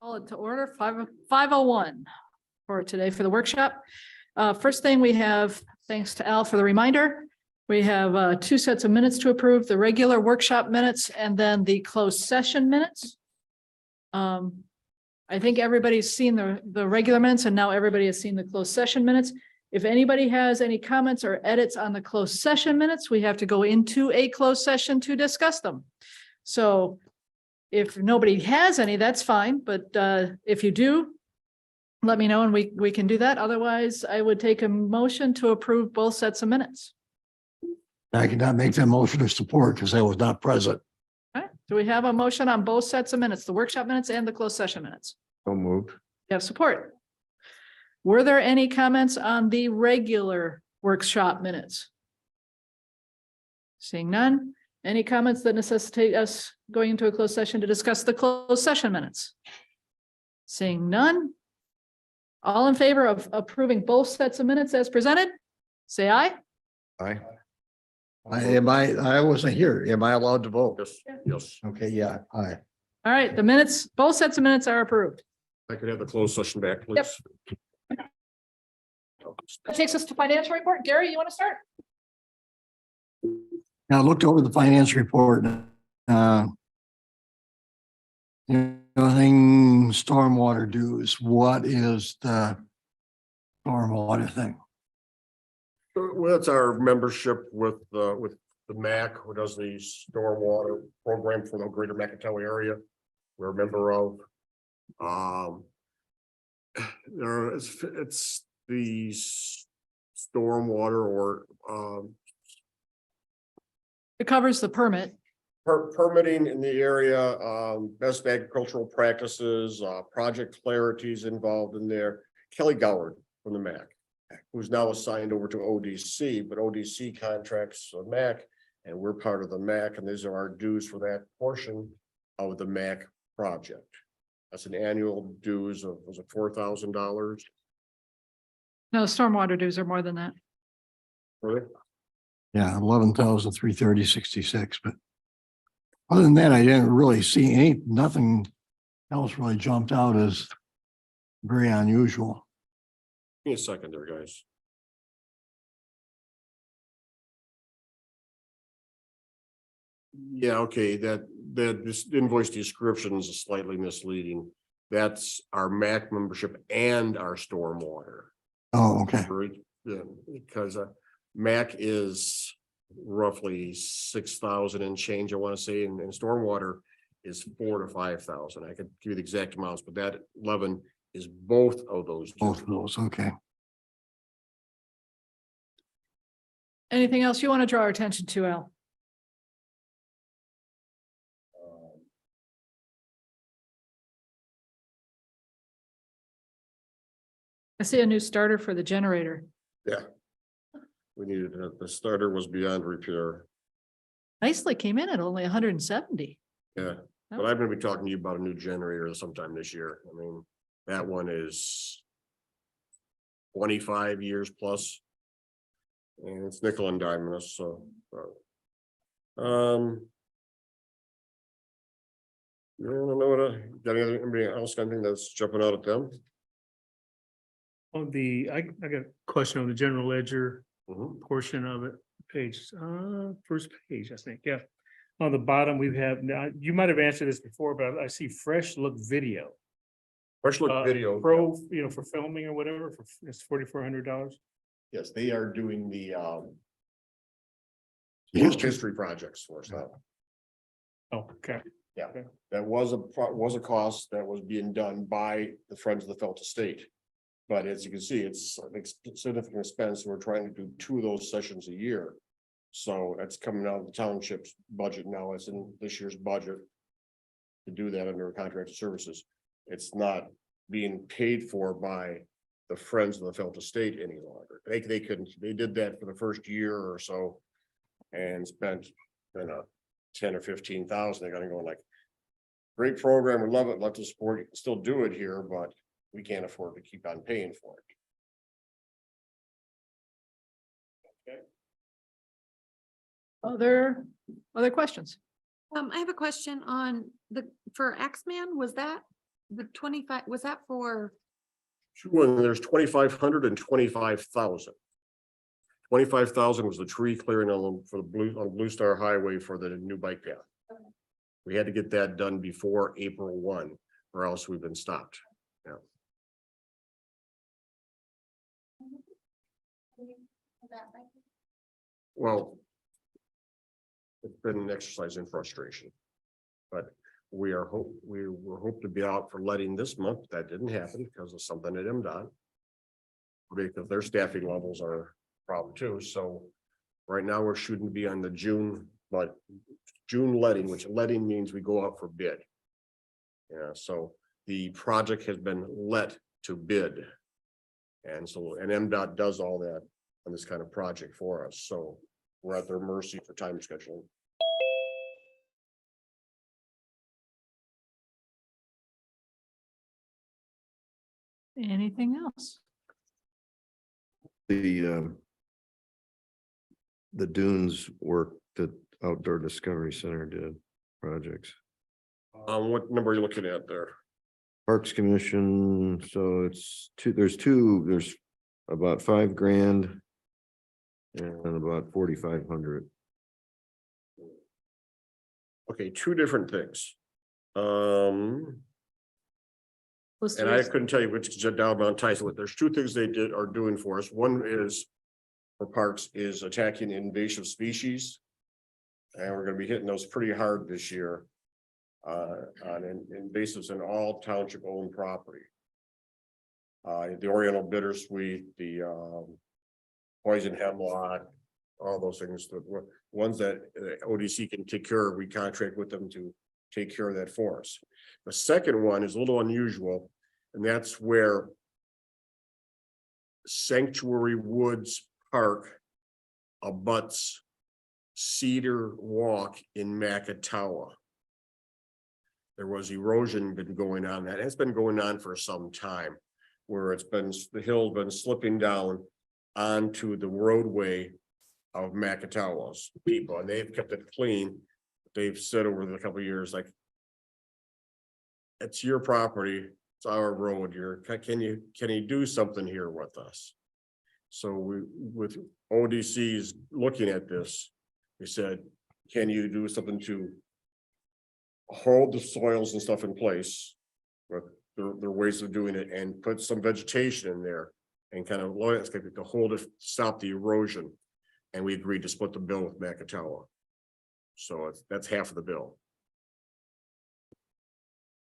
Call it to order, 5:01 for today for the workshop. First thing we have, thanks to Al for the reminder, we have two sets of minutes to approve, the regular workshop minutes and then the closed session minutes. I think everybody's seen the regular minutes and now everybody has seen the closed session minutes. If anybody has any comments or edits on the closed session minutes, we have to go into a closed session to discuss them. So if nobody has any, that's fine, but if you do, let me know and we can do that. Otherwise, I would take a motion to approve both sets of minutes. I cannot make that motion of support because I was not present. All right, do we have a motion on both sets of minutes, the workshop minutes and the closed session minutes? So moved. You have support. Were there any comments on the regular workshop minutes? Seeing none. Any comments that necessitate us going into a closed session to discuss the closed session minutes? Seeing none. All in favor of approving both sets of minutes as presented? Say aye. Aye. I wasn't here. Am I allowed to vote? Yes, yes. Okay, yeah, aye. All right, the minutes, both sets of minutes are approved. I could have the closed session back, please. That takes us to financial report. Gary, you want to start? Now, I looked over the finance report. Anything stormwater dues, what is the stormwater thing? Well, that's our membership with the MAC, who does the stormwater program for the greater Laketown area. We're a member of. It's the stormwater or It covers the permit. permitting in the area, best agricultural practices, project clarities involved in there. Kelly Goward from the MAC, who's now assigned over to ODC, but ODC contracts with MAC, and we're part of the MAC, and these are our dues for that portion of the MAC project. That's an annual dues of, was it $4,000? No, stormwater dues are more than that. Really? Yeah, 11,330.66, but other than that, I didn't really see nothing else really jumped out as very unusual. Give me a second there, guys. Yeah, okay, this invoice description is slightly misleading. That's our MAC membership and our stormwater. Oh, okay. Yeah, because MAC is roughly 6,000 and change, I want to say, and stormwater is 4,000 to 5,000. I could give you the exact amounts, but that 11 is both of those. Both of those, okay. Anything else you want to draw our attention to, Al? I see a new starter for the generator. Yeah. We needed, the starter was beyond repair. Nicely came in at only 170. Yeah, but I'm gonna be talking to you about a new generator sometime this year. I mean, that one is 25 years plus. And it's nickel and diming us, so. I don't know what, got anybody else, anything that's jumping out at them? On the, I got a question on the general ledger Mhm. portion of it, page, first page, I think, yeah. On the bottom, we have, now, you might have answered this before, but I see fresh look video. Fresh look video. Pro, for filming or whatever, it's $4,400. Yes, they are doing the History. history projects for us now. Oh, okay. That was a cost that was being done by the Friends of the Felt Estate. But as you can see, it's a significant expense. We're trying to do 2 of those sessions a year. So that's coming out of the township's budget now. It's in this year's budget to do that under contracted services. It's not being paid for by the Friends of the Felt Estate any longer. They did that for the first year or so and spent 10 or 15,000. They're gonna go like, great program, we love it, love to support, you can still do it here, but we can't afford to keep on paying for it. Okay. Other questions? I have a question on for Axeman, was that The 25, was that for, There's 2,500 and 25,000. 25,000 was the tree clearing on Blue Star Highway for the new bike path. We had to get that done before April 1, or else we've been stopped. Well, it's been an exercise in frustration. But we were hoped to be out for letting this month. That didn't happen because of something at MDOT. Because their staffing levels are a problem too. So right now we're shooting to be on the June letting, which letting means we go out for bid. Yeah, so the project has been let to bid. And MDOT does all that on this kind of project for us. So we're at their mercy for time scheduling. Anything else? The dunes work that Outdoor Discovery Center did projects. What number are you looking at there? Parks Commission, so it's there's about $5,000 and about 4,500. Okay, two different things. List And of I res- couldn't tell you which down on ties with. There's two things they are doing for us. One is for parks is attacking invasive species. And we're gonna be hitting those pretty hard this year. On invasives in all township owned property. The Oriental bittersweet, the poison hemlock, all those things, the ones that ODC can take care of, we contract with them to take care of that for us. The second one is a little unusual, and that's where Sanctuary Woods Park abuts Cedar Walk in Macatawa. There was erosion been going on that it's been going on for some time, where the hill's been slipping down onto the roadway of Macatawa's people, and they've kept it clean. They've said over the couple of years, like, it's your property, it's our road. Can you do something here with us? So with ODC's looking at this, we said, can you do something to hold the soils and stuff in place? But there are ways of doing it, and put some vegetation in there and kind of landscape to hold it, stop the erosion. And we agreed to split the bill with Macatawa. So that's half of the bill.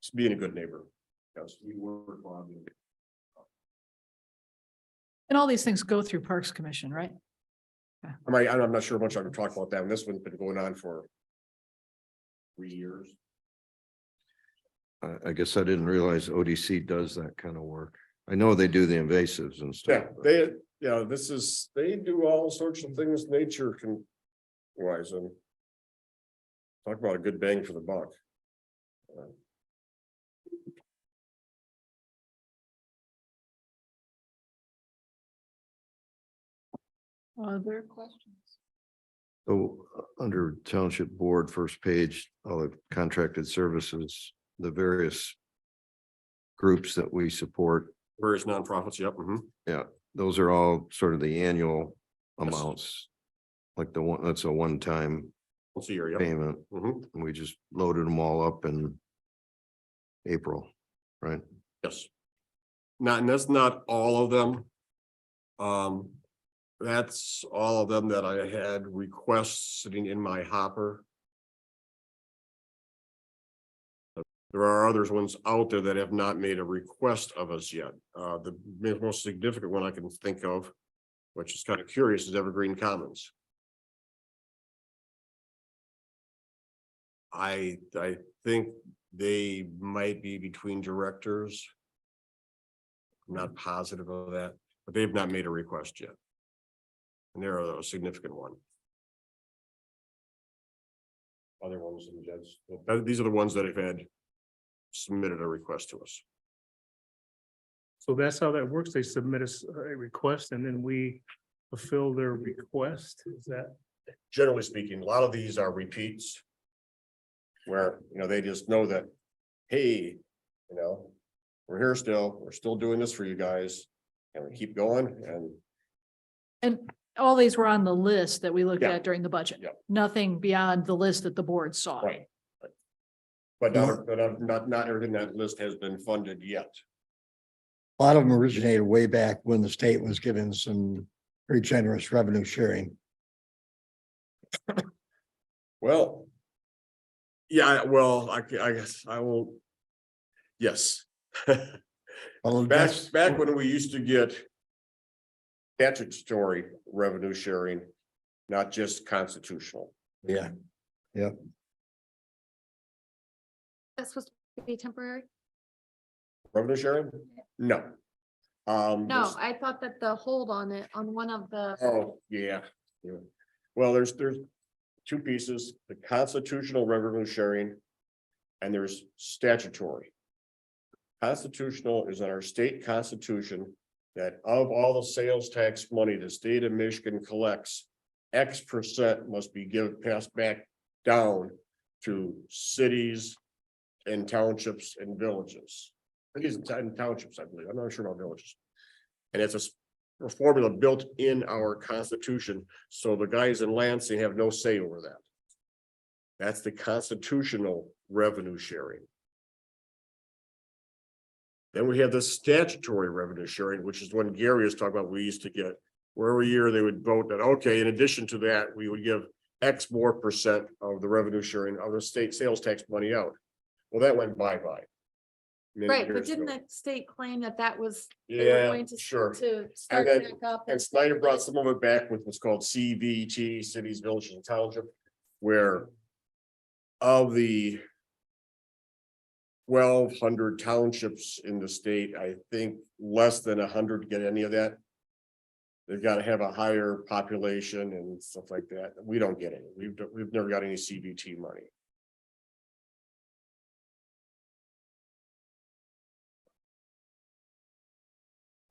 It's being a good neighbor. Yes, we work on it. And all these things go through Parks Commission, right? I'm not sure much I can talk about that. And this one's been going on for 3 years. I guess I didn't realize ODC does that kind of work. I know they do the invasives and stuff. Yeah, they do all sorts of things nature can wise, and talk about a good bang for the buck. Other questions? So under Township Board, first page, all the contracted services, the various groups that we support, Various nonprofits, yep. yeah, those are all sort of the annual Yes. amounts. Like that's a one-time We'll see here, yep. payment, Mhm. and we just loaded them all up in April, right? Yes. And that's not all of them. That's all of them that I had requests sitting in my hopper. There are others ones out there that have not made a request of us yet. The most significant one I can think of, which is kind of curious, is Evergreen Commons. I think they might be between directors. I'm not positive of that, but they've not made a request yet. And they're a significant one. Other ones, these are the ones that have had submitted a request to us. So that's how that works. They submit us a request and then we fulfill their request. Is that? Generally speaking, a lot of these are repeats. Where, they just know that, hey, You know, we're here still, we're still doing this for you guys, and we keep going, and all these were on the list that we looked Yeah. at during the budget. Yep. Nothing beyond the list that the board saw. right. But not everything on that list has been funded yet. A lot of them originated way back when the state was given some pretty generous revenue sharing. Well. Yeah, well, I guess I won't. Yes. Well, Back when we used to get. Statutory revenue sharing, not just constitutional. Yeah, That's supposed to be temporary? Revenue sharing? No. No, this- I thought that the hold on it, on one of the, Oh, yeah. Well, there's two pieces, the constitutional revenue sharing. And there's statutory. Constitutional is in our state constitution that of all the sales tax money the state of Michigan collects, X% must be passed back down to cities and townships and villages. Cities and townships, I believe. I'm not sure about villages. And it's a formula built in our constitution, so the guys in Lansing have no say over that. That's the constitutional revenue sharing. Then we have the statutory revenue sharing, which is when Gary was talking about, we used to get, where every year they would vote that, okay, in addition to that, we would give X more percent of the revenue sharing of the state sales tax money out. Well, that went bye-bye. many right, but years didn't ago. the state claim that that was, they were Yeah, going to, sure. to start then- back up? And Snyder brought some of it back with what's called CVT, cities, villages, and township, where of the 1,200 townships in the state, I think less than 100 get any of that. They've got to have a higher population and stuff like that. We don't get any. We've never got any CVT money.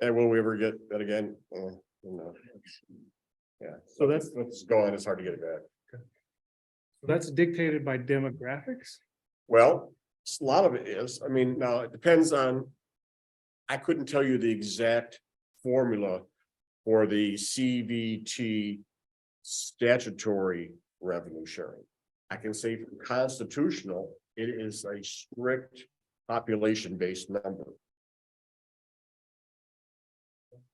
And will we ever get that again? No. Yeah, So that's- what's going, it's hard to get it back. So that's dictated by demographics. Well, a lot of it is, I mean, now it depends on. I couldn't tell you the exact formula for the CVT statutory revenue sharing. I can say for constitutional, it is a strict population-based number.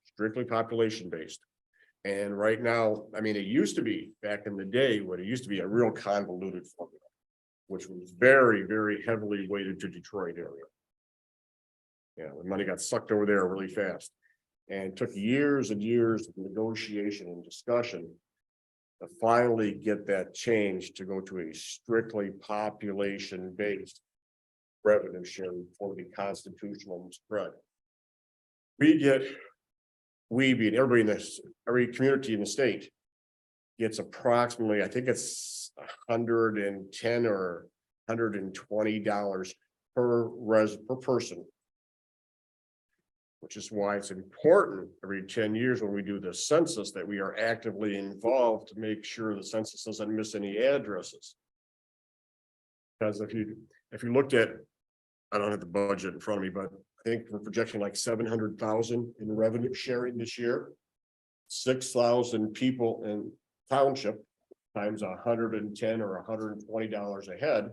Strictly population-based. And right now, I mean, it used to be, back in the day, what it used to be a real convoluted formula, which was very, very heavily weighted to Detroit area. Yeah, the money got sucked over there really fast. And it took years and years of negotiation and discussion to finally get that change to go to a strictly population-based revenue sharing for the constitutional spread. We being everybody in this, every community in the state gets approximately, I think it's $110 or $120 per person. Which is why it's important every 10 years when we do the census that we are actively involved to make sure the census doesn't miss any addresses. Because if you looked at, I don't have the budget in front of me, but I think we're projecting like 700,000 in revenue sharing this year. 6,000 people in township times $110 or $120 a head.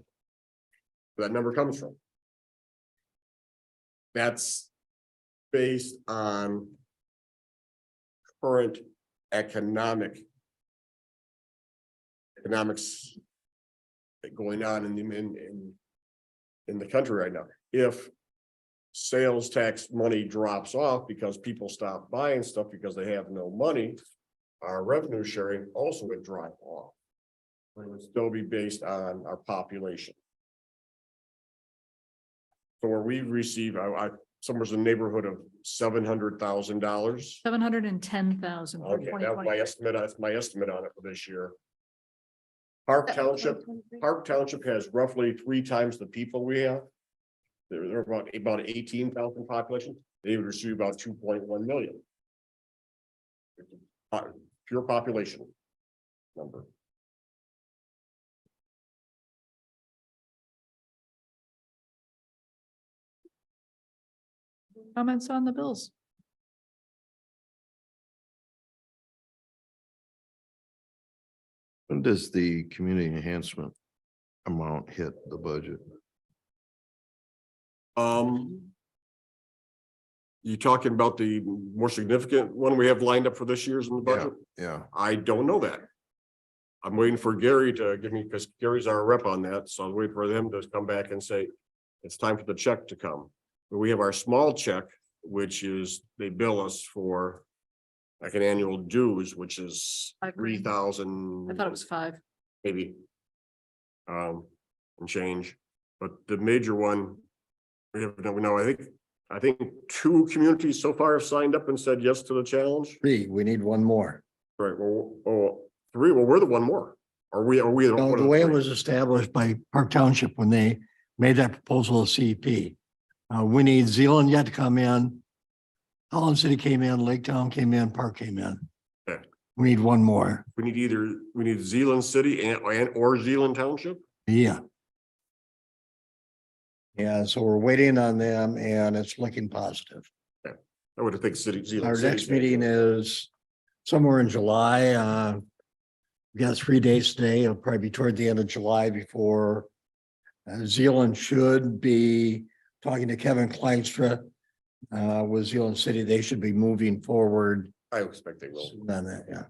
Where that number comes from. That's based on current economics going on in the country right now. If sales tax money drops off because people stop buying stuff because they have no money, our revenue sharing also would drop off. But it would still be based on our population. So where we receive, somewhere's in the neighborhood of $700,000. 710,000 for Okay, that's 2020. my estimate. That's my estimate on it for this year. Park Township has roughly 3 times the people we have. They're about 18,000 population. They would receive about 2.1 million. Pure population number. comments on the bills? When does the community enhancement amount hit the budget? You talking about the more significant one we have lined up for this year's in the Yeah, budget? yeah. I don't know that. I'm waiting for Gary to give me, because Gary's our rep on that, so I'm waiting for them to come back and say, it's time for the check to come. But we have our small check, which is, they bill us for like an annual dues, which is I agree. 3,000. I thought it was 5. Maybe. And change, but the major one. We have, no, I think 2 communities so far have signed up and said yes to the challenge. 3, we need one more. Right, well, 3, well, we're the one more. Are we No, one of the way it 3? was established by Park Township when they made that proposal to CEP. We need Zealand yet to come in. Holland City came in, Laketown came in, Park came in. Okay. We need one more. We need Zealand City and or Zealand Township. Yeah. Yeah, so we're waiting on them and it's looking positive. I would have think Zealand. Our City's next meeting is somewhere in July. We got 3 days today. It'll probably be toward the end of July before Zealand should be talking to Kevin Kleinstra with Zealand City. They should be moving forward I expect they will. soon on that, yeah.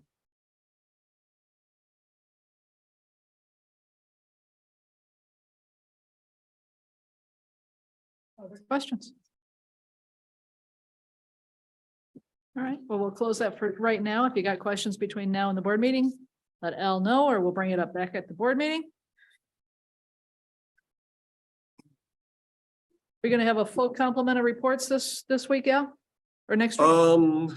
Other questions? All right, well, we'll close that for right now. If you got questions between now and the board meeting, let Al know, or we'll bring it up back at the board meeting. We're gonna have a full complement of reports this week, Al? Or next week?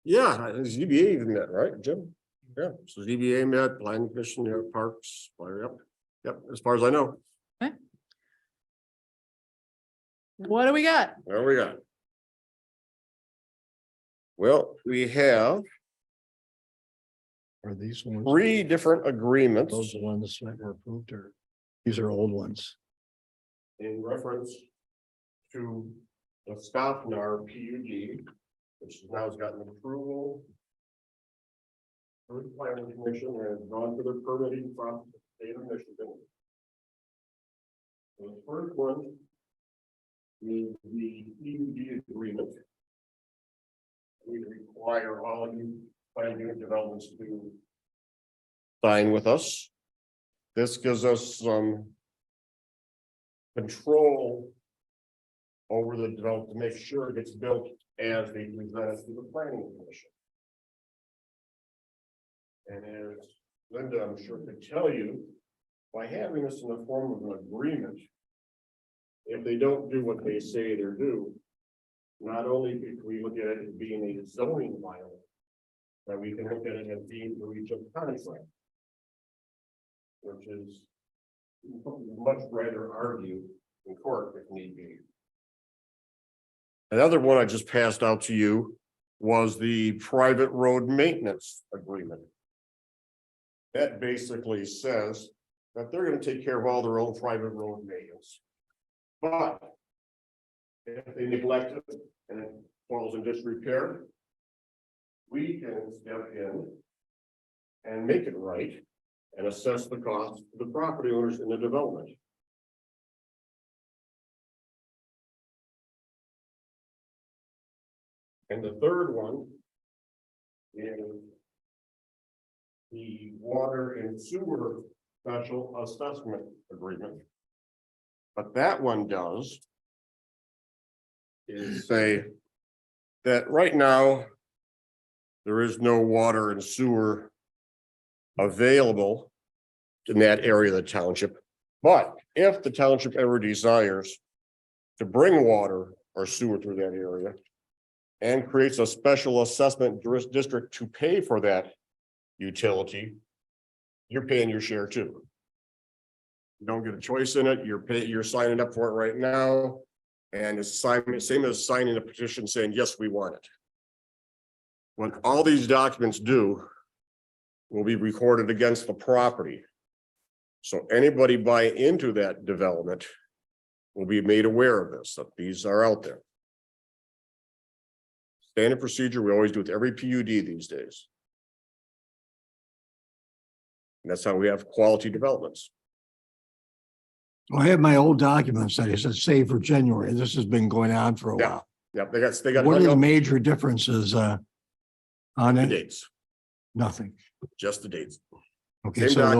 Yeah, ZBA even met, right, Jim? Yeah, so ZBA met, Planning Commission, Parks, yep, as far as I know. What do we got? What do we got? Well, we have Are these ones? 3 different agreements Those are the ones that were approved, or these are old ones? in reference to the Scoffnar PUD, which now has gotten approval. Third Planning Commission and has gone to the permitting process of the state of Michigan. So the first one is the PUD agreement. We require all new planning unit developments to sign with us. This gives us some control over the development to make sure it gets built as they present it to the planning commission. And as Linda, I'm sure could tell you, by having this in the form of an agreement, if they don't do what they say they're due, not only if we look at it as being a zoning violation, but we can look at it as being breach of contract. Which is much rather argue in court if need be. Another one I just passed out to you was the private road maintenance agreement. That basically says that they're going to take care of all their own private road maintenance. But if they neglect it and it falls in disrepair, we can step in and make it right and assess the cost to the property owners in the development. And the third one is the water and sewer special assessment agreement. But that one does is say that right now there is no water and sewer available in that area of the township. But if the township ever desires to bring water or sewer through that area and creates a special assessment district to pay for that utility, you're paying your share too. You don't get a choice in it. You're signing up for it right now. And it's same as signing a petition saying, yes, we want it. When all these documents do, will be recorded against the property. So anybody buy into that development will be made aware of this, that these are out there. Standard procedure, we always do with every PUD these days. And that's how we have quality developments. Well, I have my old documents that it said save for January. This has been going on for a Yeah. while. Yep, they got What are the hung up major differences on the it? dates, Nothing. just the dates. Okay, Same so they'll-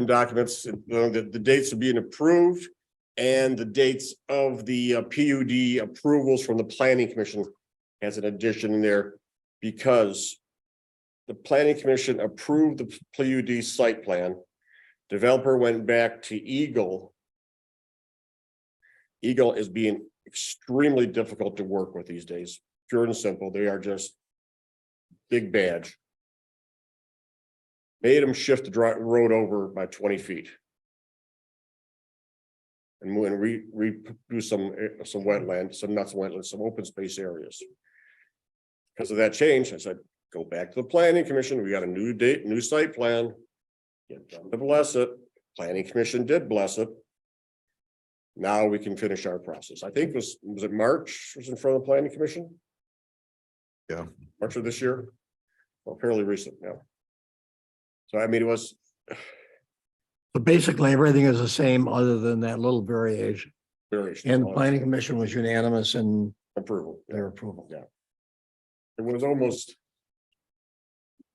documents, the dates are being approved and the dates of the PUD approvals from the planning commission has an addition in there because the planning commission approved the PUD site plan. Developer went back to Eagle. Eagle is being extremely difficult to work with these days, pure and simple. They are just big badge. Made them shift the road over by 20 feet. And when we do some wetland, some open space areas. Because of that change, I said, go back to the planning commission. We got a new date, new site plan. Get them to bless it. Planning commission did bless it. Now we can finish our process. I think was it March was in front of the planning commission? Yeah. March of this year? Well, fairly recent now. So I mean, it was, So basically, everything is the same other than that little variation. variation. And the planning commission was unanimous in Approval. their approval. Yeah. It was almost.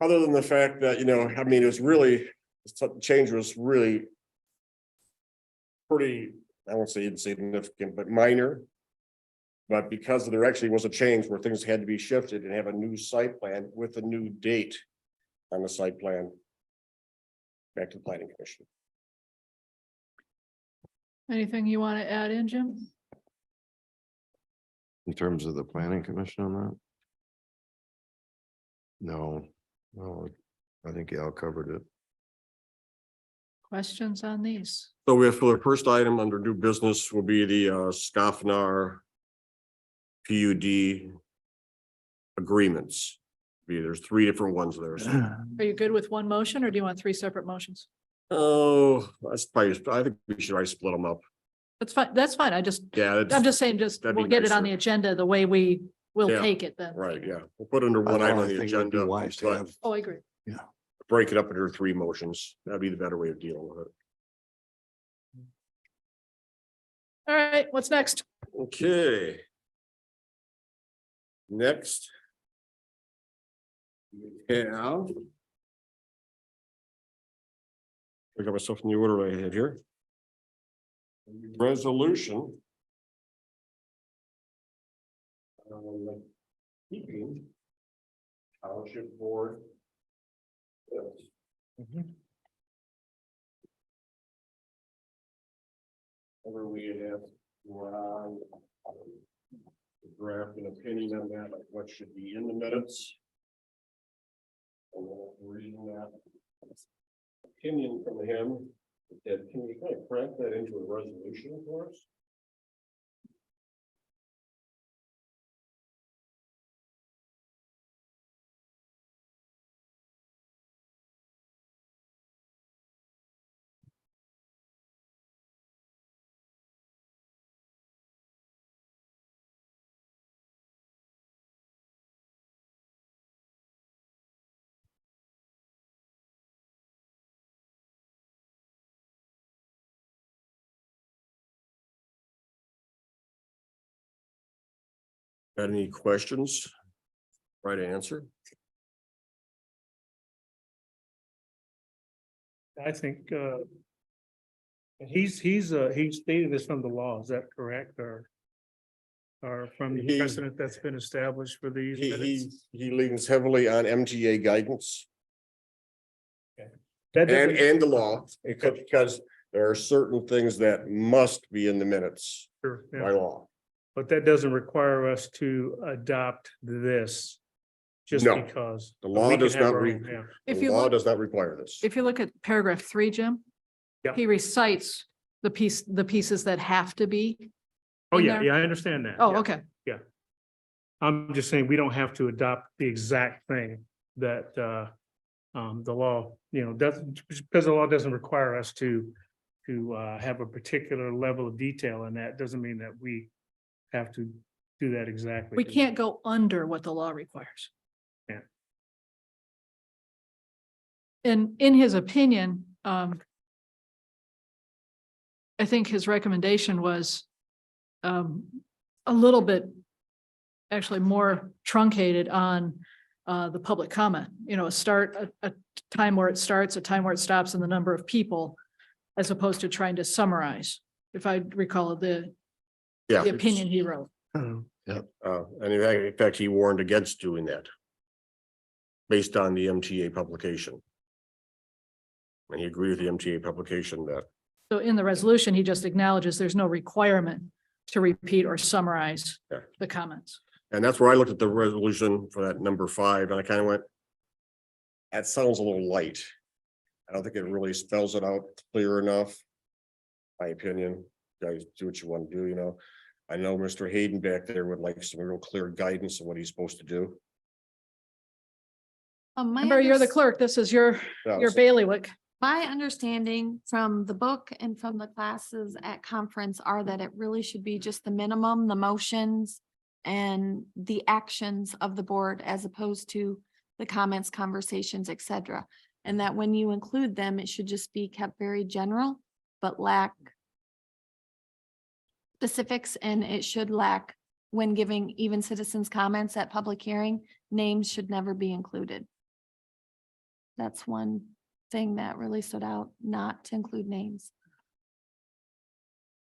Other than the fact that, you know, I mean, it was really, the change was really. Pretty, I won't say insignificant, but minor. But because there actually was a change where things had to be shifted and have a new site plan with a new date on the site plan. Back to the planning commission. Anything you want to add in, Jim? In terms of the planning commission on that? No, I think Al covered it. Questions on these? So we have for the first item under new business will be the Scoffnar PUD agreements. There's 3 different ones there. So. Are you good with one motion or do you want 3 separate motions? Oh, that's probably, I think we should already split them up. That's fine. That's fine. Yeah. I'm just saying, that'd we'll be get it on nicer. the agenda the way we will Yeah. take it then. Right, yeah. We'll put under one item on the I think it would be agenda. wise to but have- Oh, I agree. break it up into 3 motions. That'd be the better way of dealing with it. All right, what's next? Okay. Next. We have. I got myself in the order I had here. Resolution. Keeping. Township board. Whether we have Ron draft an opinion on that, like what should be in the minutes. And then reading that opinion from him, that can you kind of craft that into a resolution for us? Got any questions? Right answer? I think, he stated this from the law, is that correct, or from the He- precedent that's been established for these minutes? He leans heavily on MTA guidance That and doesn't- the law, because there are certain things that must be in the minutes Sure, yeah. by law. But that doesn't require us to adopt this. Just No. because. The law We can does have not our re- own, yeah. If The you law look, does not require this. if you look at paragraph 3, Jim. Yeah. He recites the pieces that have to be. Oh, in yeah, there. yeah, I understand that. Oh, yeah. okay. I'm just saying, we don't have to adopt the exact thing that the law, doesn't, because the law doesn't require us to have a particular level of detail in that, doesn't mean that we have to do that exactly. We can't go under what the law requires. Yeah. And in his opinion, I think his recommendation was a little bit actually more truncated on the public comment, you know, a time where it starts, a time where it stops, and the number of people, as opposed to trying to summarize, if I recall the opinion he wrote. And in fact, he warned against doing that. Based on the MTA publication. And he agreed with the MTA publication that, So in the resolution, he just acknowledges there's no requirement to repeat or summarize Yeah. the comments. and that's where I looked at the resolution for that number 5, and I kind of went. That sounds a little light. I don't think it really spells it out clear enough. My opinion, guys, do what you want to do, you know. I know Mr. Hayden back there would like some real clear guidance on what he's supposed to do. Remember, you're the clerk. This is your Yeah, so- bailiwick. My understanding from the book and from the classes at conference are that it really should be just the minimum, the motions and the actions of the board as opposed to the comments, conversations, etc. And that when you include them, it should just be kept very general, but lack specifics, and it should lack, when giving even citizens comments at public hearing, names should never be included. That's one thing that really stood out, not to include names.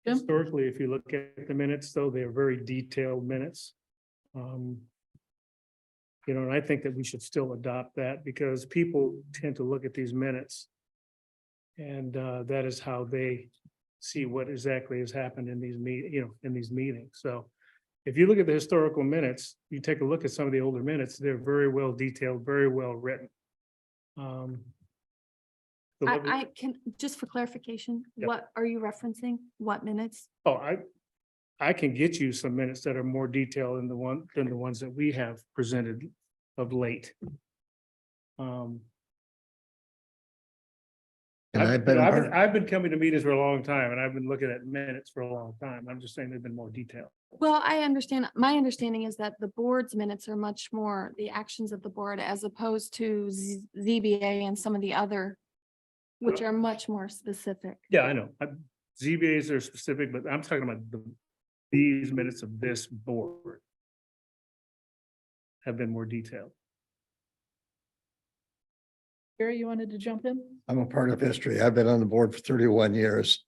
Jim? Historically, if you look at the minutes, though, they're very detailed minutes. You know, and I think that we should still adopt that because people tend to look at these minutes. And that is how they see what exactly has happened in these in these meetings. So if you look at the historical minutes, you take a look at some of the older minutes, they're very well detailed, very well written. I can, just for clarification, Yep. what are you referencing? What minutes? Oh, I can get you some minutes that are more detailed than the ones that we have presented of late. And I've been, I've been coming to meetings for a long time and I've been looking at minutes for a long time. I'm just saying they've been more detailed. Well, I understand. My understanding is that the board's minutes are much more the actions of the board as opposed to ZBA and some of the other, which are much more specific. Yeah, I know. ZBAs are specific, but I'm talking about these minutes of this board have been more detailed. Gary, you wanted to jump in? I'm a part of history. I've been on the board for 31 years.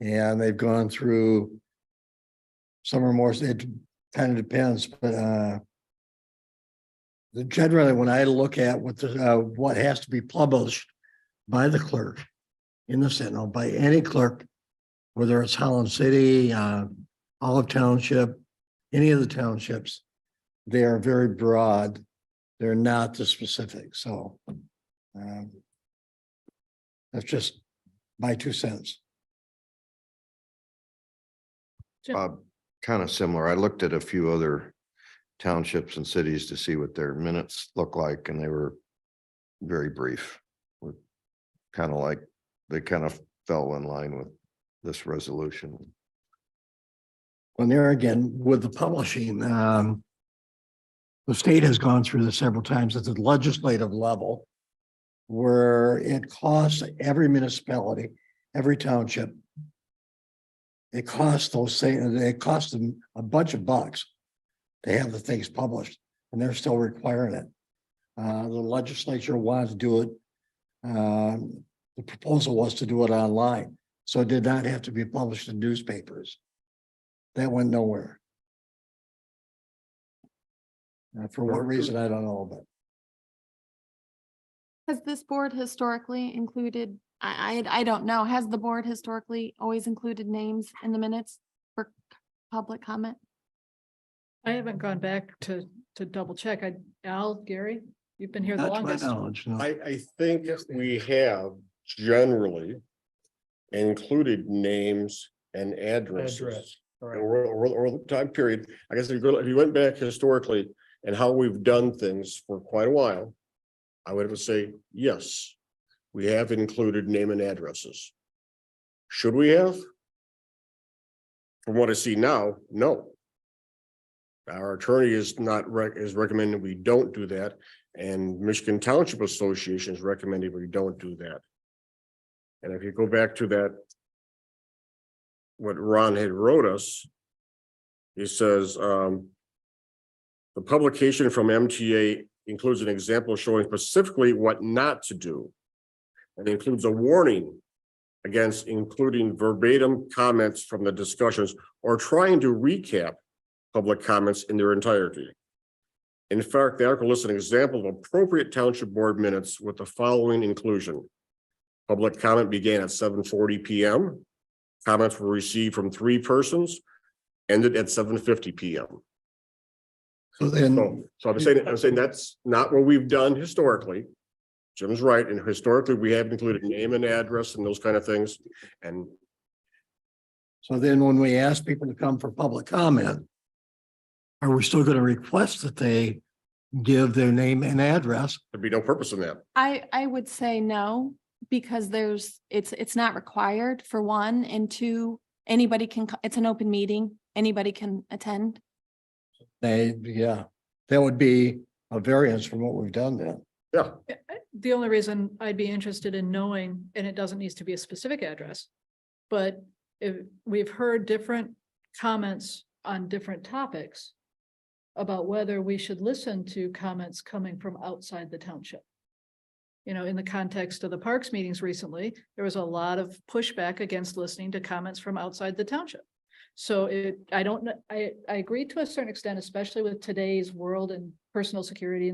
And they've gone through. Some are more, it kind of depends, but generally, when I look at what has to be published by the clerk in the Sentinel, by any clerk, whether it's Holland City, Olive Township, any of the townships, they are very broad. They're not the specific, so that's just my 2 cents. Kind of similar. I looked at a few other townships and cities to see what their minutes look like, and they were very brief. Kind of like they kind of fell in line with this resolution. Well, there again, with the publishing, the state has gone through this several times at the legislative level, where it costs every municipality, every township. It costs it costs them a bunch of bucks to have the things published, and they're still requiring it. The legislature wants to do it. The proposal was to do it online, so it did not have to be published in newspapers. That went nowhere. For what reason, I don't know, but. Has this board historically included, I don't know, has the board historically always included names in the minutes for public comment? I haven't gone back to double check. Gary, you've been here the Not to my longest. knowledge, no. I think we have generally included names and addresses. Address, all right. Or the time period. I guess if you went back historically and how we've done things for quite a while, I would have to say, yes, we have included name and addresses. Should we have? From what I see now, no. Our attorney is not is recommending we don't do that, and Michigan Township Association is recommending we don't do that. And if you go back to that, what Ron had wrote us, he says, the publication from MTA includes an example showing specifically what not to do, and includes a warning against including verbatim comments from the discussions or trying to recap public comments in their entirety. In fact, the article lists an example of appropriate township board minutes with the following inclusion. Public comment began at 7:40 p.m. Comments were received from 3 persons, ended at 7:50 p.m. So then, So I'm saying that's not what we've done historically. Jim's right, and historically we have included name and address and those kind of things. And so then when we ask people to come for public comment, are we still going to request that they give their name and address? there'd be no purpose in that. I would say no, because it's not required for one, and two, anybody can, it's an open meeting, anybody can attend. Yeah, that would be a variance from what we've done then. Yeah, The only reason I'd be interested in knowing, and it doesn't need to be a specific address, but if we've heard different comments on different topics about whether we should listen to comments coming from outside the township. You know, in the context of the parks meetings recently, there was a lot of pushback against listening to comments from outside the township. So I don't know, I agree to a certain extent, especially with today's world and personal security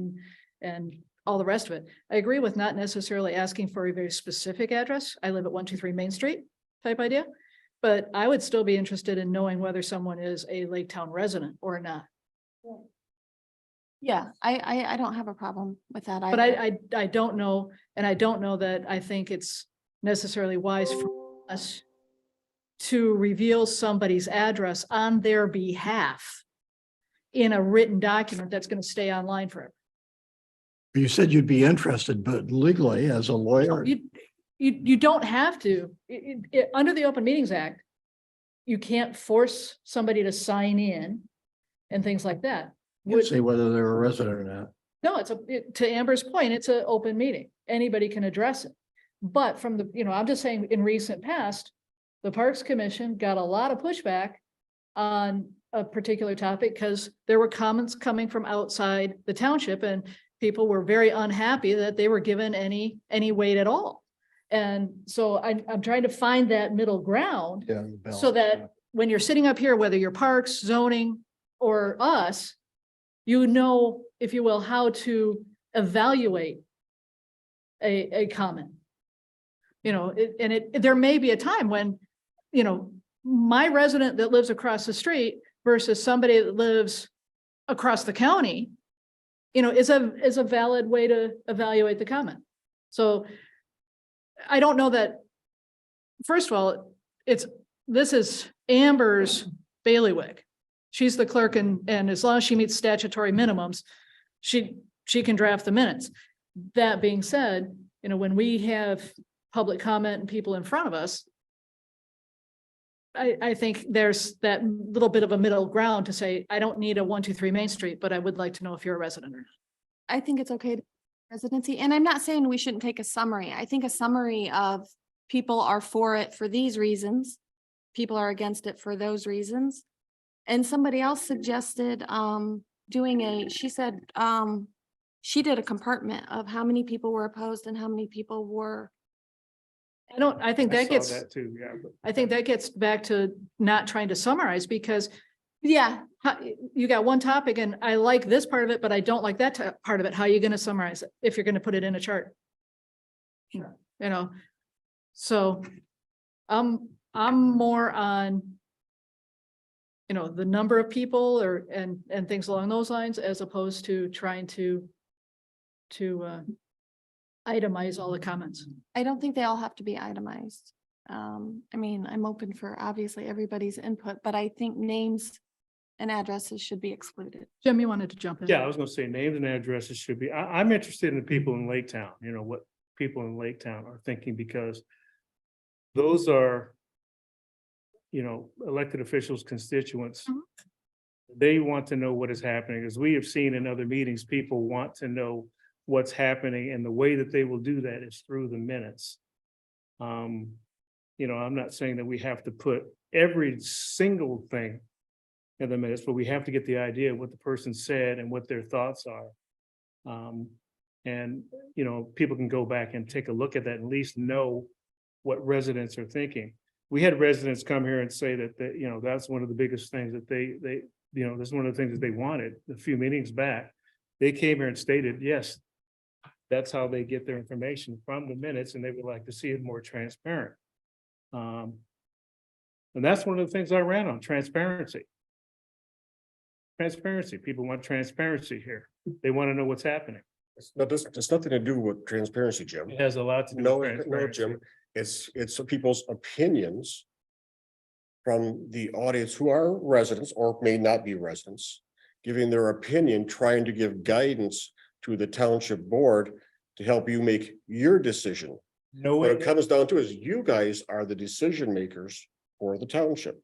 and all the rest of it. I agree with not necessarily asking for a very specific address. I live at 123 Main Street type idea, but I would still be interested in knowing whether someone is a Laketown resident or not. Yeah, I don't have a problem with that. But either. I don't know, and I don't know that I think it's necessarily wise for us to reveal somebody's address on their behalf in a written document that's going to stay online forever. You said you'd be interested, but legally as a lawyer, You don't have to. Under the Open Meetings Act, you can't force somebody to sign in and things like that. you say whether they're a resident or not. No, to Amber's point, it's an open meeting. Anybody can address it. But from the, I'm just saying in recent past, the Parks Commission got a lot of pushback on a particular topic because there were comments coming from outside the township and people were very unhappy that they were given any weight at all. And so I'm trying to find that middle ground Yeah. the balance, so that when you're sitting up here, whether you're parks, zoning, or us, you know, if you will, how to evaluate a comment. There may be a time when, my resident that lives across the street versus somebody that lives across the county, is a valid way to evaluate the comment. So I don't know that, first of all, this is Amber's bailiwick. She's the clerk and as long as she meets statutory minimums, she can draft the minutes. That being said, when we have public comment and people in front of us, I think there's that little bit of a middle ground to say, I don't need a 123 Main Street, but I would like to know if you're a resident or not. I think it's okay to residency, and I'm not saying we shouldn't take a summary. I think a summary of people are for it for these reasons, people are against it for those reasons. And somebody else suggested she said she did a compartment of how many people were opposed and how many people were. I think I that saw gets, that too, yeah. But I think that gets back to not trying to summarize because Yeah, you got one topic and I like this part of it, but I don't like that part of it. How are you going to summarize it if you're going to put it in a chart? So I'm more on, the number of people and things along those lines, as opposed to trying to itemize all the comments. I don't think they all have to be itemized. I'm open for obviously everybody's input, but I think names and addresses should be excluded. Jim, you wanted to jump in? yeah, I was gonna say names and addresses should be, I'm interested in the people in Laketown, what people in Laketown are thinking, because those are, elected officials, constituents. Mhm. They want to know what is happening, as we have seen in other meetings, people want to know what's happening, and the way that they will do that is through the minutes. You know, I'm not saying that we have to put every single thing in the minutes, but we have to get the idea of what the person said and what their thoughts are. And, you know, people can go back and take a look at that, and at least know what residents are thinking. We had residents come here and say that, you know, that's one of the biggest things that they, you know, that's one of the things that they wanted a few meetings back. They came here and stated, yes, that's how they get their information from the minutes, and they would like to see it more transparent. And that's one of the things I ran on, transparency. Transparency. People want transparency here. They want to know what's happening. It's nothing to do with transparency, Jim. It has a lot to do No, with no, transparency. Jim, it's people's opinions from the audience who are residents or may not be residents, giving their opinion, trying to give guidance to the township board to help you make your decision. What Knowing, it comes down to is you guys are the decision makers for the township.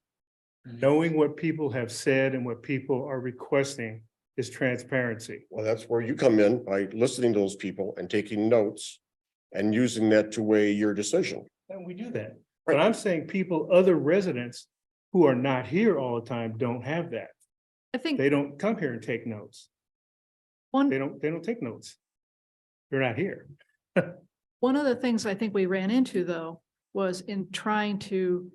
knowing what people have said and what people are requesting is transparency. Well, that's where you come in by listening to those people and taking notes and using that to weigh your decision. And we do that. But I'm saying people, other residents who are not here all the time don't have that. I think They don't come here and take notes. one, They don't take notes. They're not here. one of the things I think we ran into though, was in trying to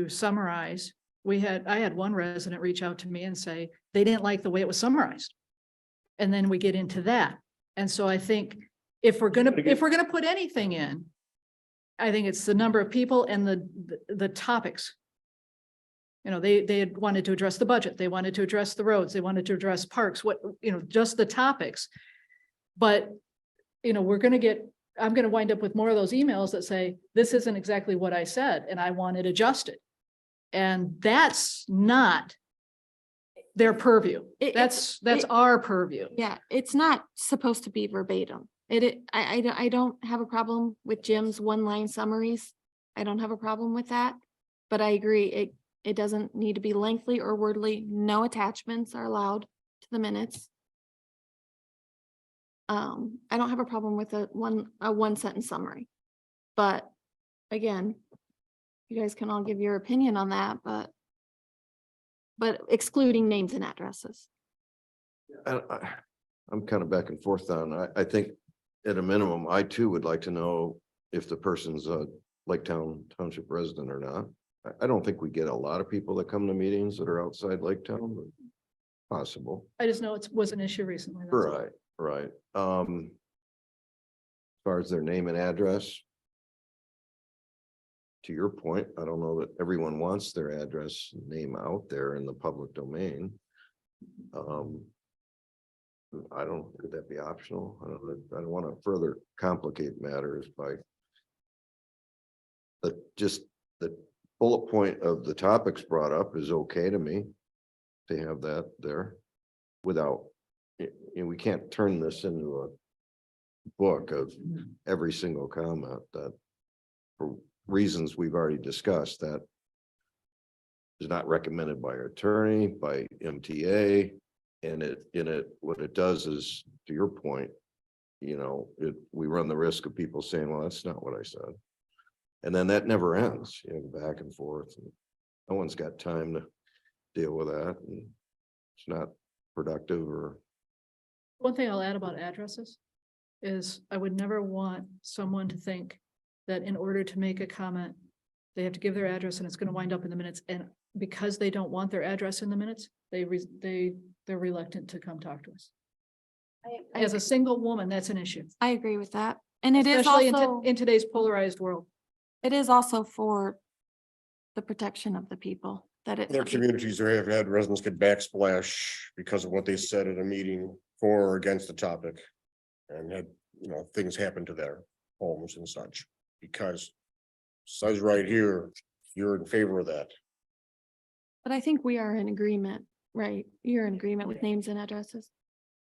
summarize. I had one resident reach out to me and say they didn't like the way it was summarized. And then we get into that. And so I think if we're gonna put anything in, I think it's the number of people and the topics. You know, they had wanted to address the budget, they wanted to address the roads, they wanted to address parks, just the topics. But, you know, I'm gonna wind up with more of those emails that say, this isn't exactly what I said, and I want it adjusted. And that's not their purview. That's our purview. Yeah, it's not supposed to be verbatim. I don't have a problem with Jim's one-line summaries. I don't have a problem with that. But I agree, it doesn't need to be lengthy or wordly. No attachments are allowed to the minutes. I don't have a problem with a one sentence summary. But again, you guys can all give your opinion on that, but excluding names and addresses. I'm kind of back and forth on, I think at a minimum, I too would like to know if the person's a Laketown Township resident or not. I don't think we get a lot of people that come to meetings that are outside Laketown, but possible. I just know it was an issue recently. that's all. Right. As far as their name and address. To your point, I don't know that everyone wants their address name out there in the public domain. Could that be optional? I don't want to further complicate matters by. Just the bullet point of the topics brought up is okay to me. To have that there without, we can't turn this into a book of every single comment that for reasons we've already discussed that is not recommended by our attorney, by MTA. And what it does is, to your point, we run the risk of people saying, well, that's not what I said. And then that never ends, back and forth. And no one's got time to deal with that. And it's not productive or. One thing I'll add about addresses is I would never want someone to think that in order to make a comment, they have to give their address and it's going to wind up in the minutes. And because they don't want their address in the minutes, they're reluctant to come talk to us. As a single woman, that's an issue. I agree with that. And it is Especially also, in today's polarized world. it is also for the protection of the people that it. Other communities there have had residents get backsplash because of what they said at a meeting for or against the topic. And had, things happen to their homes and such, because says right here, you're in favor of that. But I think we are in agreement, right? You're in agreement with names and addresses.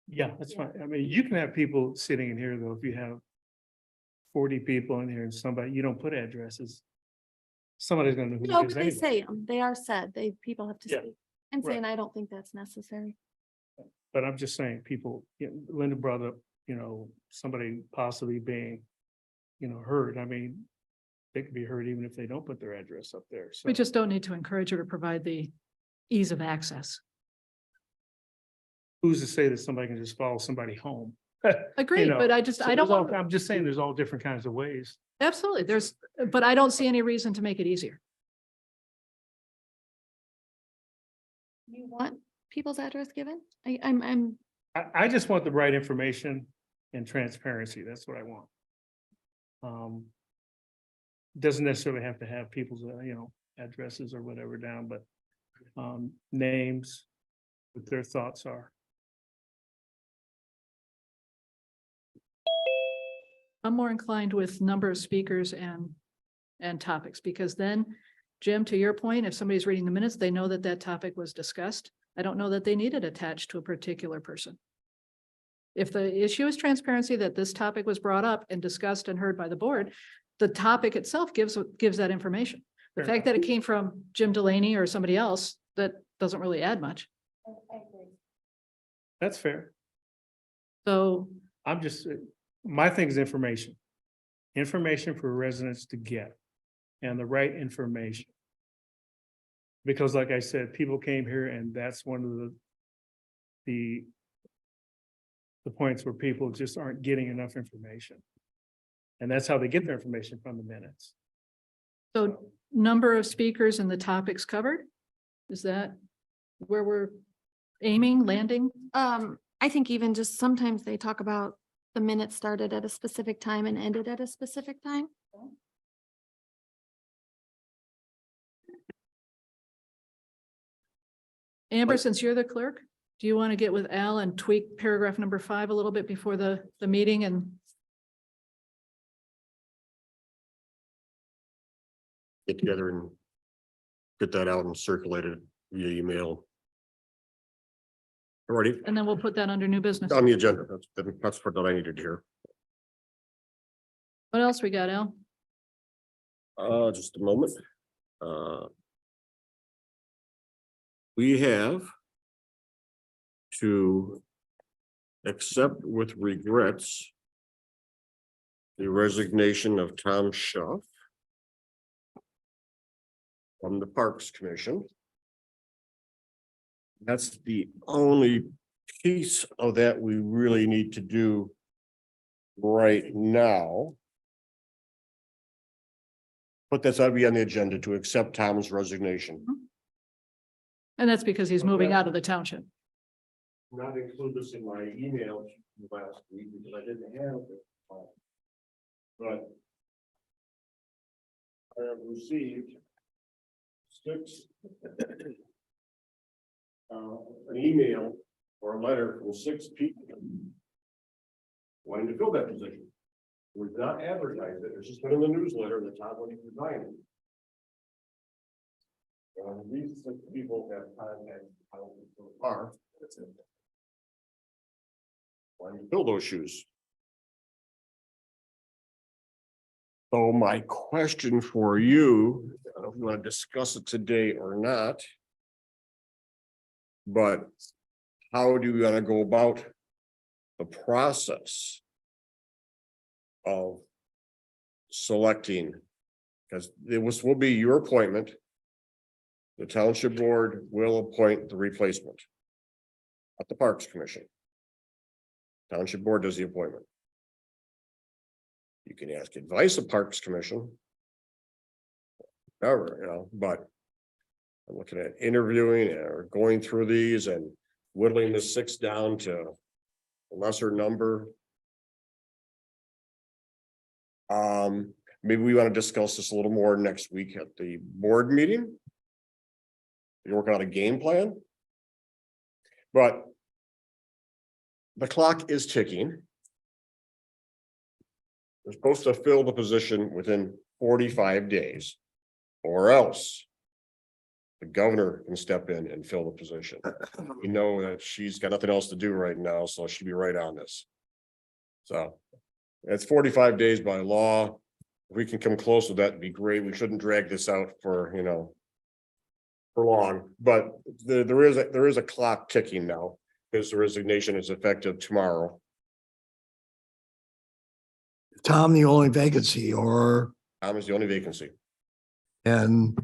Yeah, that's fine. I mean, you can have people sitting in here though, if you have 40 people in here and you don't put addresses. Somebody's gonna know who No, it is but they anyway. say them. They are said. People have to Yeah. speak. I'm Right. saying I don't think that's necessary. But I'm just saying, people, Linda brought up, somebody possibly being, heard. I mean, they could be heard even if they don't put their address up there. So We just don't need to encourage her to provide the ease of access. who's to say that somebody can just follow somebody home? Agreed, know, but I So don't there's all- want, I'm just saying, there's all different kinds of ways. absolutely, but I don't see any reason to make it easier. You want people's address given? I'm, I just want the right information and transparency. That's what I want. Doesn't necessarily have to have people's, addresses or whatever down, but names, what their thoughts are. I'm more inclined with number of speakers and topics, because then, Jim, to your point, if somebody's reading the minutes, they know that that topic was discussed. I don't know that they need it attached to a particular person. If the issue is transparency, that this topic was brought up and discussed and heard by the board, the topic itself gives that information. The Fair fact that it came from Jim Delaney or somebody else, that doesn't really add much. That's fair. So I'm just, my thing is information. Information for residents to get and the right information. Because like I said, people came here and that's one of the points where people just aren't getting enough information. And that's how they get their information, from the minutes. So number of speakers and the topics covered? Is that where we're aiming, landing? I think even just sometimes they talk about the minutes started at a specific time and ended at a specific time. Amber, since you're the clerk, do you want to get with Al and tweak paragraph number 5 a little bit before the meeting and Get together and get that out and circulate it via email. Alrighty, and then we'll put that under new business? on the agenda. That's what I needed to hear. What else we got, Al? Just a moment. We have to accept with regrets the resignation of Tom Schuff from the Parks Commission. That's the only piece of that we really need to do right now. But that's ought to be on the agenda, to accept Tom's resignation. And that's because he's moving out of the township. Not include this in my email last week because I didn't have it. But I have received 6 an email or a letter from 6 people wanting to fill that position. We've not advertised it. It's just been in the newsletter that Todd would be resigning. These 6 people have contacted so far. That's it. Wanting to fill those shoes. So my question for you, I don't know if you want to discuss it today or not. But how do you want to go about the process of selecting? Because will be your appointment. The township board will appoint the replacement at the Parks Commission. Township board does the appointment. You can ask advice of Parks Commission. However, but I'm looking at interviewing or going through these and whittling the 6 down to a lesser number. Maybe we want to discuss this a little more next week at the board meeting. You work out a game plan. But the clock is ticking. We're supposed to fill the position within 45 days, or else the governor can step in and fill the position. We know that she's got nothing else to do right now, so she'll be right on this. So it's 45 days by law. If we can come close to that, it'd be great. We shouldn't drag this out for, for long, but there is a clock ticking now, because the resignation is effective tomorrow. Tom, the only vacancy, or, Tom is the only vacancy. and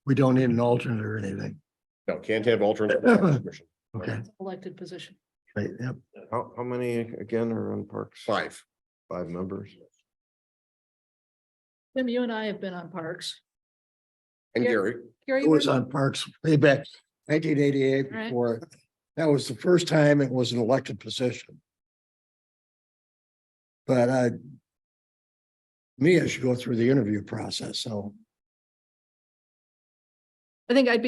we don't need an alternate or anything. No, can't have alternate. commission. Okay, Elected position. right, yep. How many again are on parks? 5. 5 members? Tim, you and I have been on parks. And Yeah. Gary, Gary, It you was were- on Parks way back 1988 Right. before. That was the first time it was an elected position. But me, I should go through the interview process, so. I think I'd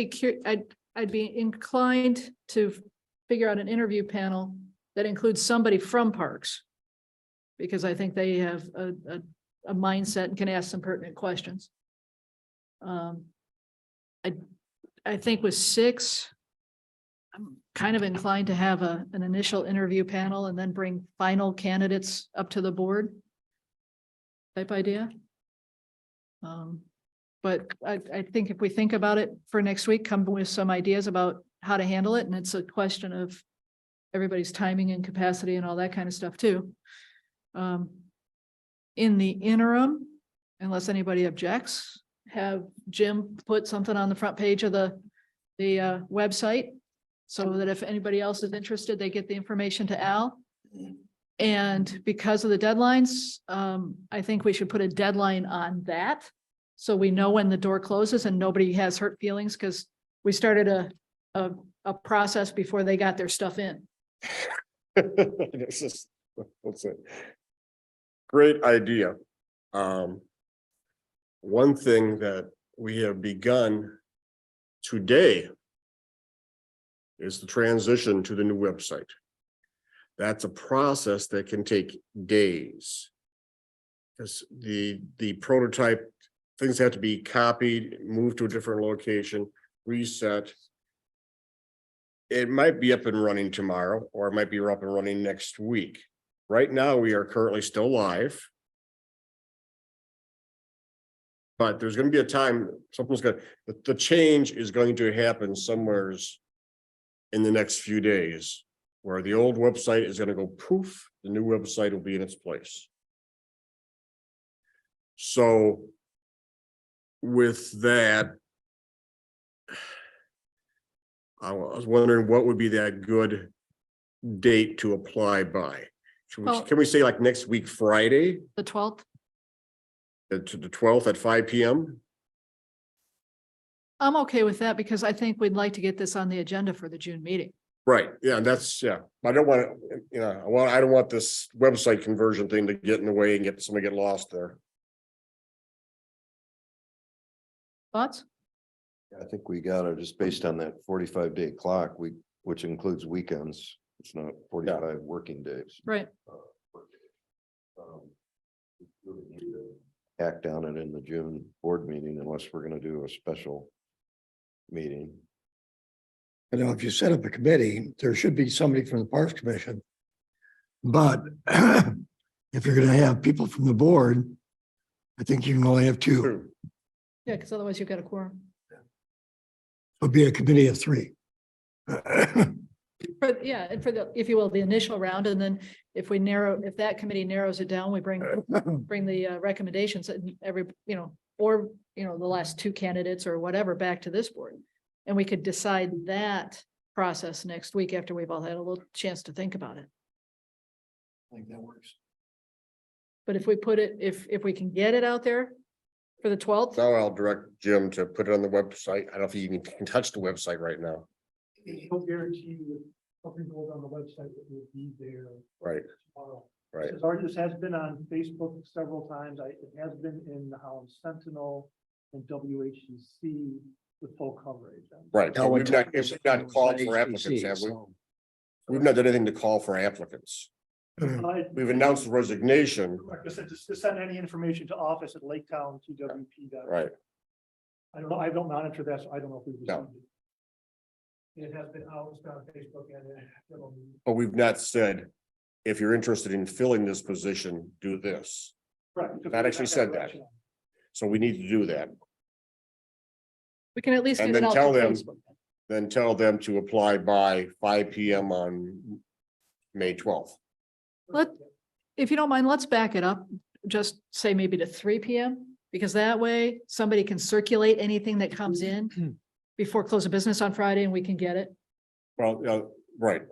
be inclined to figure out an interview panel that includes somebody from Parks. Because I think they have a mindset and can ask some pertinent questions. I think with 6, I'm kind of inclined to have an initial interview panel and then bring final candidates up to the board. Type idea. But I think if we think about it for next week, come with some ideas about how to handle it, and it's a question of everybody's timing and capacity and all that kind of stuff too. In the interim, unless anybody objects, have Jim put something on the front page of the website, so that if anybody else is interested, they get the information to Al. And because of the deadlines, I think we should put a deadline on that. So we know when the door closes and nobody has hurt feelings, because we started a process before they got their stuff in. this is, what's it? Great idea. One thing that we have begun today is the transition to the new website. That's a process that can take days. Because the prototype, things have to be copied, moved to a different location, reset. It might be up and running tomorrow, or it might be up and running next week. Right now, we are currently still live. But there's going to be a time, the change is going to happen somewheres in the next few days, where the old website is going to go poof, the new website will be in its place. So with that, I was wondering what would be that good date to apply by? Well- Can we say like next week, Friday, The 12th, to the 12th at 5 p.m.? I'm okay with that because I think we'd like to get this on the agenda for the June meeting. Right, yeah, that's, yeah, I don't want to, I don't want this website conversion thing to get in the way and get lost there. Thoughts? I think we got it just based on that 45-day clock, which includes weekends. It's not 45 working days. Right. We really need to act on it in the June board meeting unless we're going to do a special meeting. You know, if you set up a committee, there should be somebody from the Parks Commission. But if you're gonna have people from the board, I think you can only have 2. Yeah, because otherwise you've got a quorum. It'll be a committee of 3. But yeah, and for the, if you will, the initial round, and then if that committee narrows it down, we bring the recommendations and or the last 2 candidates or whatever back to this board. And we could decide that process next week after we've all had a little chance to think about it. I think that works. But if we put it, if we can get it out there for the 12th, Now I'll direct Jim to put it on the website. I don't know if he even can touch the website right now. He'll guarantee you something goes on the website that will be there Right, tomorrow. right. This has been on Facebook several times. It has been in the Holland Sentinel and WHCC with full coverage. Right. Now, We've not called for HTC, applicants, have we? so- We've not done anything to call for applicants. We've announced the resignation. To send any information to office at Laketown TWP. Right. I don't know. I don't monitor that, so I don't know if we've No. received it. It has been out, it's been on Facebook and. But we've not said, if you're interested in filling this position, do this. Right. That actually said that. So we need to do that. We can at least And get it then out tell to them- Facebook. Then tell them to apply by 5 PM on May 12th. If you don't mind, let's back it up. Just say maybe to 3 PM, because that way somebody can circulate anything that comes in before close of business on Friday and we can get it. Well, right.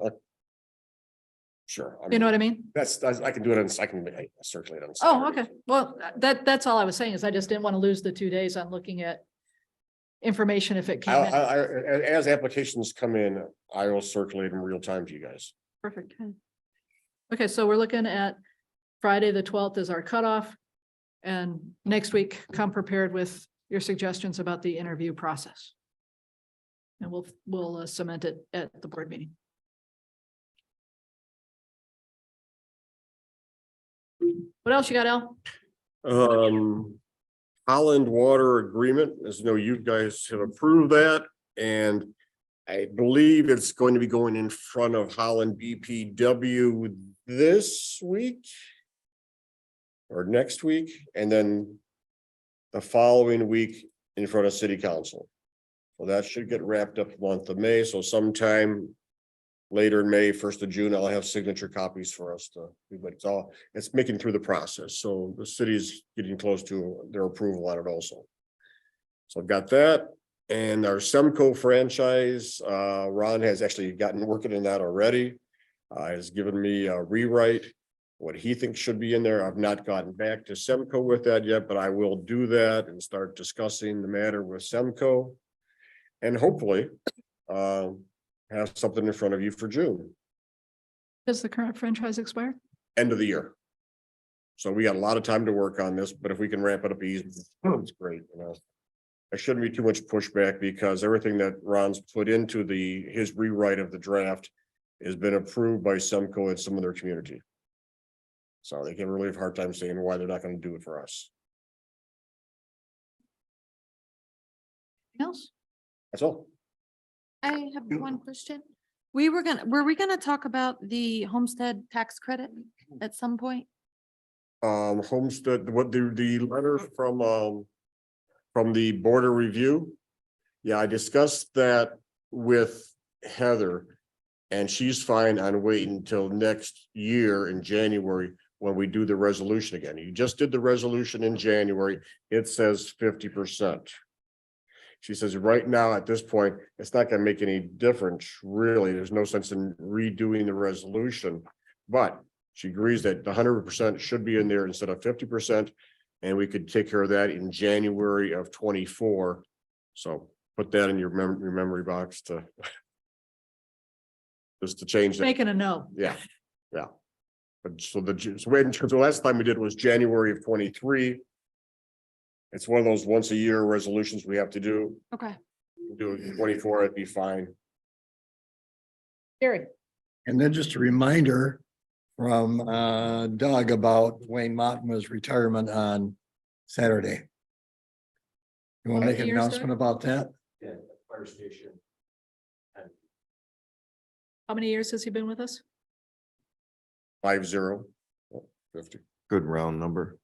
Sure. You know what I mean? I can do it on, I can circulate on. Oh, Saturday. okay. Well, that's all I was saying is I just didn't want to lose the 2 days on looking at information if it came in. As applications come in, I will circulate in real time to you guys. Perfect. Okay, so we're looking at Friday, the 12th is our cutoff. And next week, come prepared with your suggestions about the interview process. And we'll cement it at the board meeting. What else you got, Al? Holland Water Agreement, as you know, you guys have approved that, and I believe it's going to be going in front of Holland BPW this week or next week, and then the following week in front of City Council. So that should get wrapped up the month of May, so sometime later in May, 1st of June, I'll have signature copies for us to, but it's making through the process. So the city's getting close to their approval on it also. So I've got that, and our Semco franchise, Ron has actually gotten working on that already. Has given me a rewrite, what he thinks should be in there. I've not gotten back to Semco with that yet, but I will do that and start discussing the matter with Semco. And hopefully, have something in front of you for June, Does the current franchise expire? end of the year. So we got a lot of time to work on this, but if we can ramp it up easy, it's great, you know. There shouldn't be too much pushback because everything that Ron's put into his rewrite of the draft has been approved by Semco and some of their community. So they can really have a hard time saying why they're not going to do it for us. Anything else? That's all. I have one question. Were we gonna talk about the homestead tax credit at some point? Homestead, what the letter from the border review. Yeah, I discussed that with Heather, and she's fine on waiting until next year in January when we do the resolution again. You just did the resolution in January. It says 50%. She says, right now, at this point, it's not gonna make any difference, really. There's no sense in redoing the resolution. But she agrees that the 100% should be in there instead of 50%. And we could take care of that in January of 24. So put that in your memory box to just to change that. Making a note. Yeah, yeah. But so the last time we did was January of 23. It's one of those once a year resolutions we have to do. Okay. Do it in 24, it'd be fine. Gary, And then just a reminder from Doug about Wayne Montema's retirement on Saturday. You want to make an Years, Doug? announcement about that? Yeah, fire station. how many years has he been with us? 50. 50. Good round number.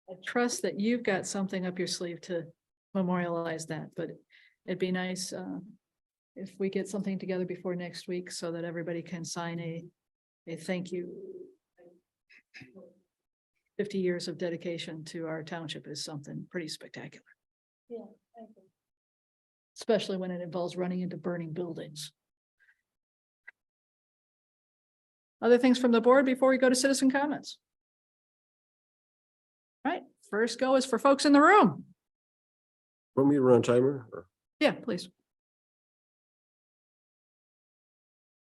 I trust that you've got something up your sleeve to memorialize that, but it'd be nice if we get something together before next week so that everybody can sign a thank you. 50 years of dedication to our township is something pretty spectacular. Yeah. Especially when it involves running into burning buildings. Other things from the board before we go to citizen comments? All right, first go is for folks in the room. Want me to run a timer? Or- Yeah, please.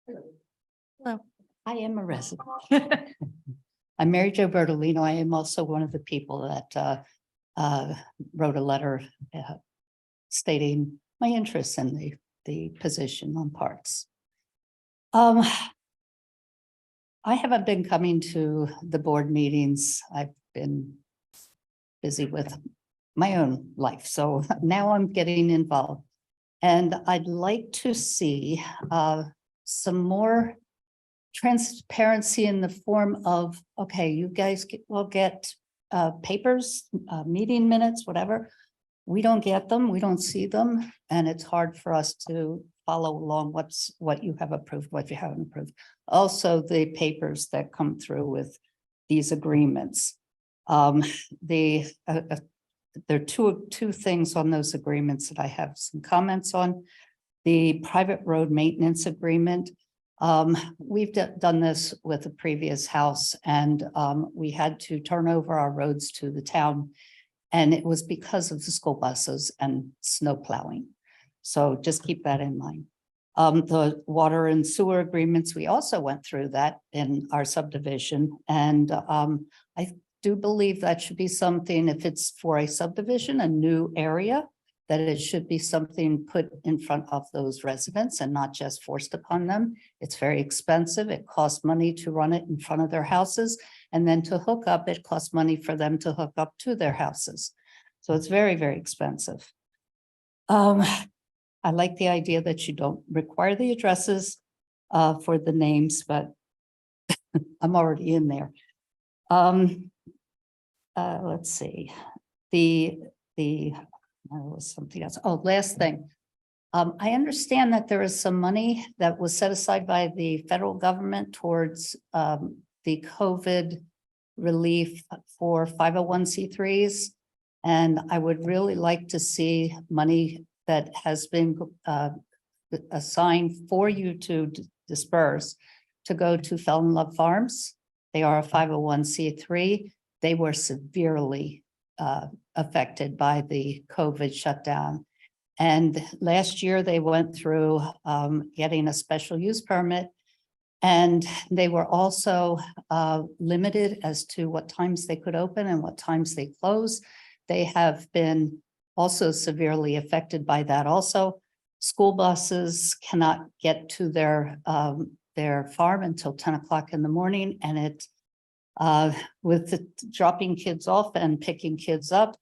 Hello, I am a resident. I'm Mary Jo Bertolino. I am also one of the people that wrote a letter stating my interest in the position on parks. I haven't been coming to the board meetings. I've been busy with my own life, so now I'm getting involved. And I'd like to see some more transparency in the form of, okay, you guys will get papers, meeting minutes, whatever. We don't get them, we don't see them, and it's hard for us to follow along what you have approved, what you haven't approved. Also, the papers that come through with these agreements. There are two things on those agreements that I have some comments on. The private road maintenance agreement. We've done this with a previous house, and we had to turn over our roads to the town. And it was because of the school buses and snow plowing. So just keep that in mind. The water and sewer agreements, we also went through that in our subdivision. And I do believe that should be something, if it's for a subdivision, a new area, that it should be something put in front of those residents and not just forced upon them. It's very expensive. It costs money to run it in front of their houses. And then to hook up, it costs money for them to hook up to their houses. So it's very, very expensive. I like the idea that you don't require the addresses for the names, but I'm already in there. Let's see, was something else. Oh, last thing. I understand that there is some money that was set aside by the federal government towards the COVID relief for 501c3s. And I would really like to see money that has been assigned for you to disperse to go to Fell in Love Farms. They are a 501c3. They were severely affected by the COVID shutdown. And last year they went through getting a special use permit. And they were also limited as to what times they could open and what times they close. They have been also severely affected by that also. School buses cannot get to their farm until 10 o'clock in the morning. And it, with the dropping kids off and picking kids up,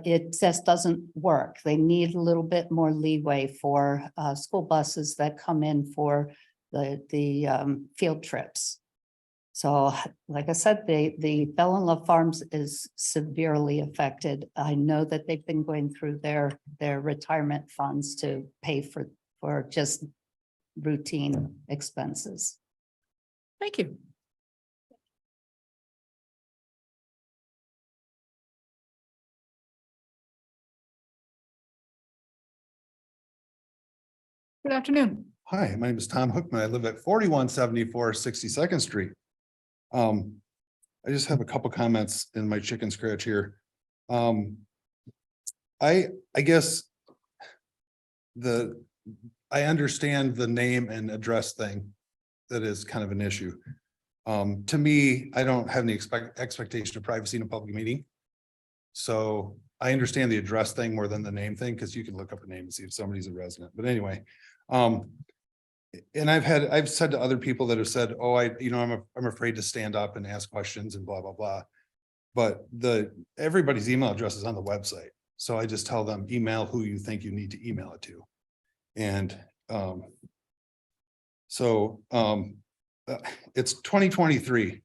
it just doesn't work. They need a little bit more leeway for school buses that come in for the field trips. So like I said, the Fell in Love Farms is severely affected. I know that they've been going through their retirement funds to pay for just routine expenses. Thank you. Good afternoon. Hi, my name is Tom Hookman. I live at 4174 62nd Street. I just have a couple comments in my chicken scratch here. I guess I understand the name and address thing. That is kind of an issue. To me, I don't have any expectation of privacy in a public meeting. So I understand the address thing more than the name thing, because you can look up a name and see if somebody's a resident. But anyway, and I've said to other people that have said, oh, I'm afraid to stand up and ask questions and blah, blah, blah. But everybody's email address is on the website. So I just tell them, email who you think you need to email it to. And it's 2023.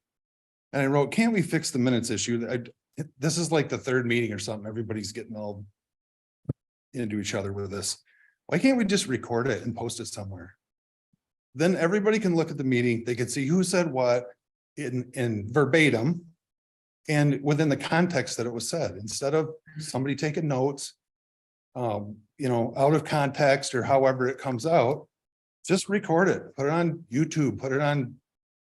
And I wrote, can't we fix the minutes issue? This is like the third meeting or something. Everybody's getting all into each other with this. Why can't we just record it and post it somewhere? Then everybody can look at the meeting. They can see who said what in verbatim and within the context that it was said, instead of somebody taking notes, out of context or however it comes out. Just record it, put it on YouTube, put it on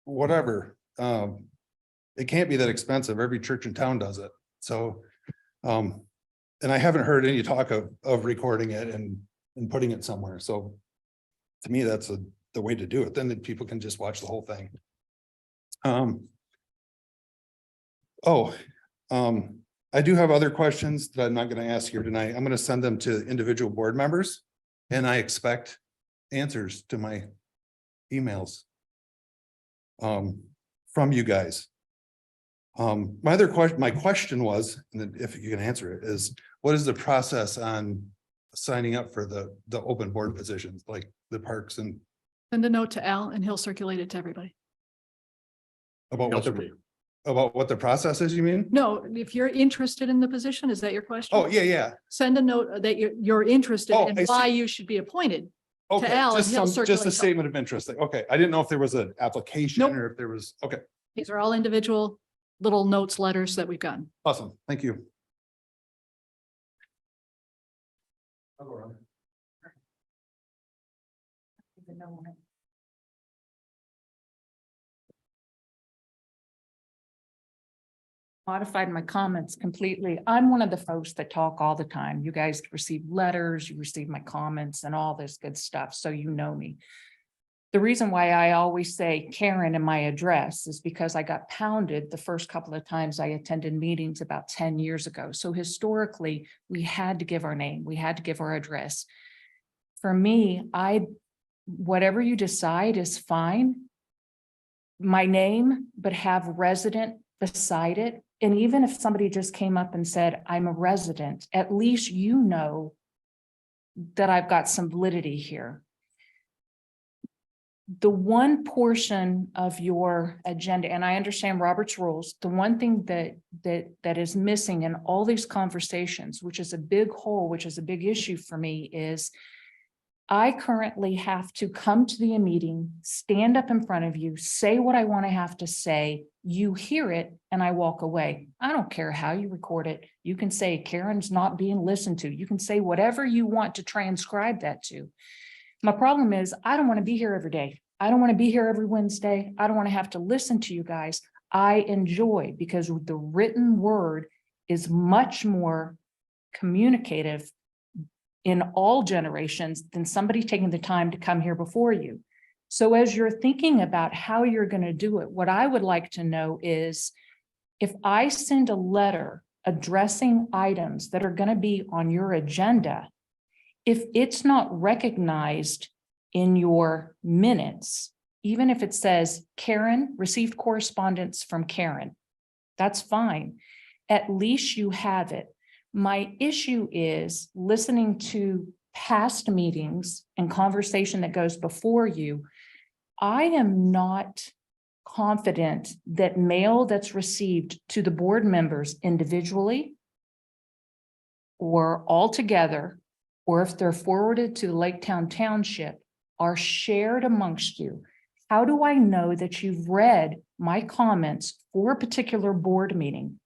whatever. It can't be that expensive. Every church in town does it. So, and I haven't heard any talk of recording it and putting it somewhere. So to me, that's the way to do it. Then people can just watch the whole thing. I do have other questions that I'm not going to ask here tonight. I'm going to send them to individual board members, and I expect answers to my emails from you guys. My question was, and if you can answer it, is what is the process on signing up for the open board positions, like the parks and Send a note to Al and he'll circulate it to everybody. about Email what to the, me. About what the process is, you mean? No, if you're interested in the position, is that your question? Oh, yeah. Send a note that you're interested Oh, and I see. why you should be appointed. Okay, Al, and just he'll just a circulate statement of interest. Okay, I didn't know if there was an application Nope. or if there was, okay, These are all individual little notes, letters that we've gotten. awesome. Thank you. Modified my comments completely. I'm one of the folks that talk all the time. You guys receive letters, you receive my comments and all this good stuff, so you know me. The reason why I always say Karen in my address is because I got pounded the first couple of times I attended meetings about 10 years ago. So historically, we had to give our name, we had to give our address. For me, whatever you decide is fine. My name, but have resident beside it. And even if somebody just came up and said, I'm a resident, at least you know that I've got some validity here. The one portion of your agenda, and I understand Robert's rules, the one thing that is missing in all these conversations, which is a big hole, which is a big issue for me, is I currently have to come to the meeting, stand up in front of you, say what I want to have to say, you hear it, and I walk away. I don't care how you record it. You can say Karen's not being listened to. You can say whatever you want to transcribe that to. My problem is I don't want to be here every day. I don't want to be here every Wednesday. I don't want to have to listen to you guys. I enjoy, because the written word is much more communicative in all generations than somebody taking the time to come here before you. So as you're thinking about how you're going to do it, what I would like to know is if I send a letter addressing items that are going to be on your agenda, if it's not recognized in your minutes, even if it says Karen received correspondence from Karen, that's fine. At least you have it. My issue is listening to past meetings and conversation that goes before you. I am not confident that mail that's received to the board members individually or all together, or if they're forwarded to the Laketown Township, are shared amongst you. How do I know that you've read my comments for a particular board meeting?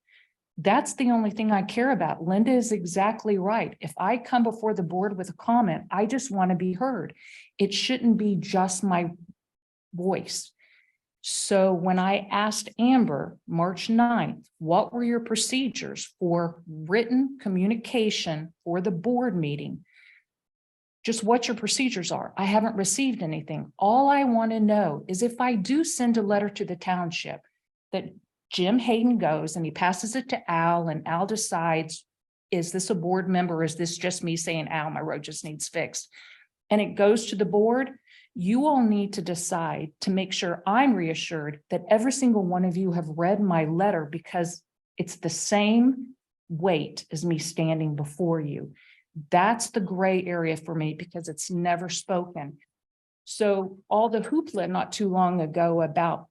That's the only thing I care about. Linda is exactly right. If I come before the board with a comment, I just want to be heard. It shouldn't be just my voice. So when I asked Amber March 9th, what were your procedures for written communication for the board meeting? Just what your procedures are. I haven't received anything. All I want to know is if I do send a letter to the township that Jim Hayden goes and he passes it to Al, and Al decides, is this a board member? Or is this just me saying, Al, my road just needs fixed? And it goes to the board. You all need to decide to make sure I'm reassured that every single one of you have read my letter, because it's the same weight as me standing before you. That's the gray area for me, because it's never spoken. So all the hoopla not too long ago about